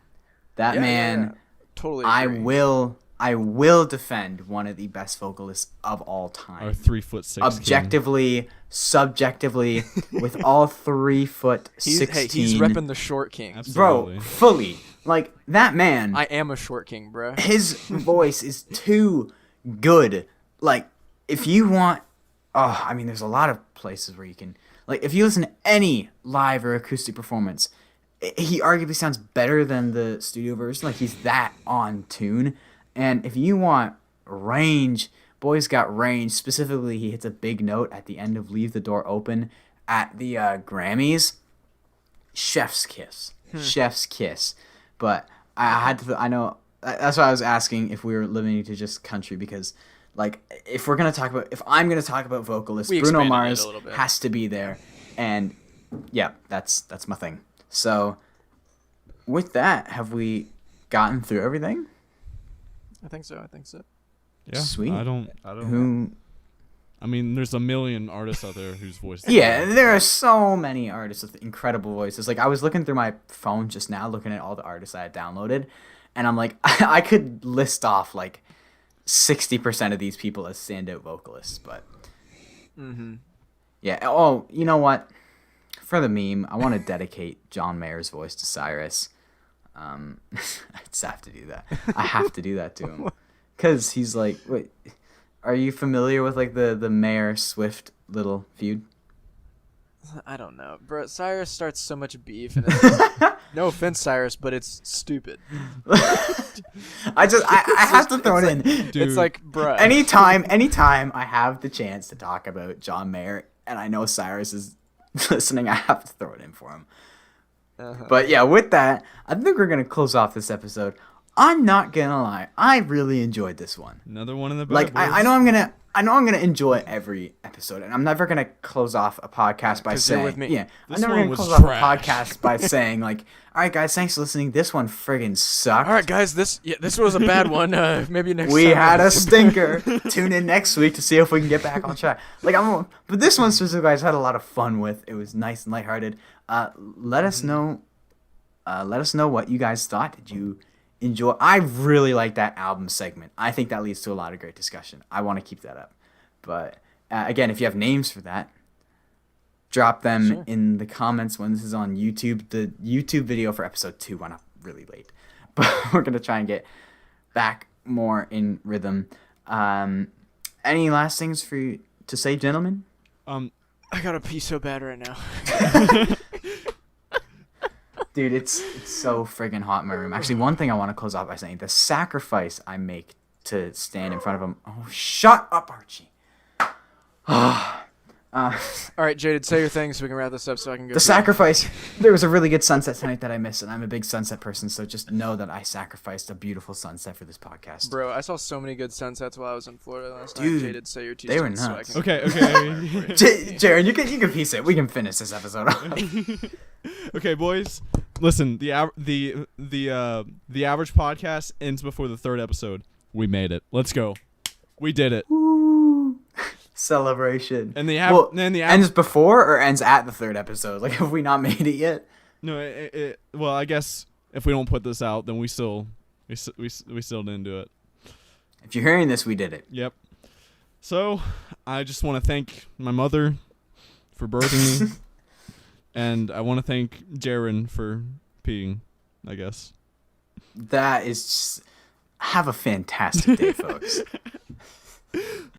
That Yeah, man. yeah. Totally agree. I will defend one of the best vocalists of all time. Our 3'6" Objectively, subjectively, with all 3'16". He's repping the short king. Absolutely. Bro, fully. Like, that man, I am a short king, bro. his voice is too good. Like, if you want... Oh, I mean, there's a lot of places where you can... Like, if you listen to any live or acoustic performance, he arguably sounds better than the studio version. Like, he's that on tune. And if you want range, boy's got range. Specifically, he hits a big note at the end of Leave the Door Open at the Grammys. Chef's kiss. Chef's kiss. But I had to... I know... That's why I was asking if we were limiting to just country, because... Like, if I'm gonna talk about vocalists, We Bruno expanded it Mars a little bit. has to be there. And yeah, that's my thing. So with that, have we gotten through everything? I think so. Yeah. Sweet. I don't. Who? I mean, there's a million artists out there whose voice. Yeah, there are so many artists with incredible voices. Like I was looking through my phone just now, looking at all the artists I had downloaded, and I'm like, I could list off like 60% of these people as standout vocalists, but yeah. Oh, you know what? For the meme, I want to dedicate John Mayer's voice to Cyrus. I just have to do that. I have to do that to him because he's like, wait. Are you familiar with like the Mayer Swift little feud? I don't know, bro. Cyrus starts so much beef, and it's no offense, Cyrus, but it's stupid. I have to throw it in. Dude. It's like, bro. Anytime I have the chance to talk about John Mayer, and I know Cyrus is listening, I have to throw it in for him. But yeah, with that, I think we're gonna close off this episode. I'm not gonna lie, I really enjoyed this one. Another one in the bag. Like I know I'm gonna enjoy every episode, and I'm never gonna close off a podcast by 'Cause you're saying, with me. yeah, This I'm never one gonna was close off a trash. podcast by saying like, all right, guys, thanks for listening. This one friggin' sucked. All right, guys, this was a bad one. Maybe next We time. had a stinker. Tune in next week to see if we can get back on track. But this one specifically, I just had a lot of fun with. It was nice and lighthearted. Let us know. Let us know what you guys thought. Did you enjoy? I really like that album segment. I think that leads to a lot of great discussion. I want to keep that up. But again, if you have names for that, drop them in the comments when this is on YouTube. The YouTube video for episode 2 went up really late, but we're gonna try and get back more in rhythm. Any last things for you to say, gentlemen? I gotta pee so bad right now. Dude, it's so friggin' hot in my room. Actually, one thing I want to close off by saying, the sacrifice I make to stand in front of him. Oh, shut up, Archie. All right, Jayded, say your thing so we can wrap this up so I can go. The sacrifice. There was a really good sunset tonight that I missed, and I'm a big sunset person, so just know that I sacrificed a beautiful sunset for this podcast. Bro, I saw so many good sunsets while I was in Florida last Dude, night. Jayded, say your two they were cents so I nuts. can. Okay. Jaron, you can piece it. We can finish this episode off. Okay, boys. Listen, the average podcast ends before the 3rd episode. We made it. Let's go. We did it. Celebration. And the ends before or ends at the 3rd episode? Like, have we not made it yet? No, well, I guess if we don't put this out, then we still didn't do it. If you're hearing this, we did it. Yep. So, I just want to thank my mother for birthing me, and I want to thank Jaron for peeing, I guess. That is just... Have a fantastic day, folks.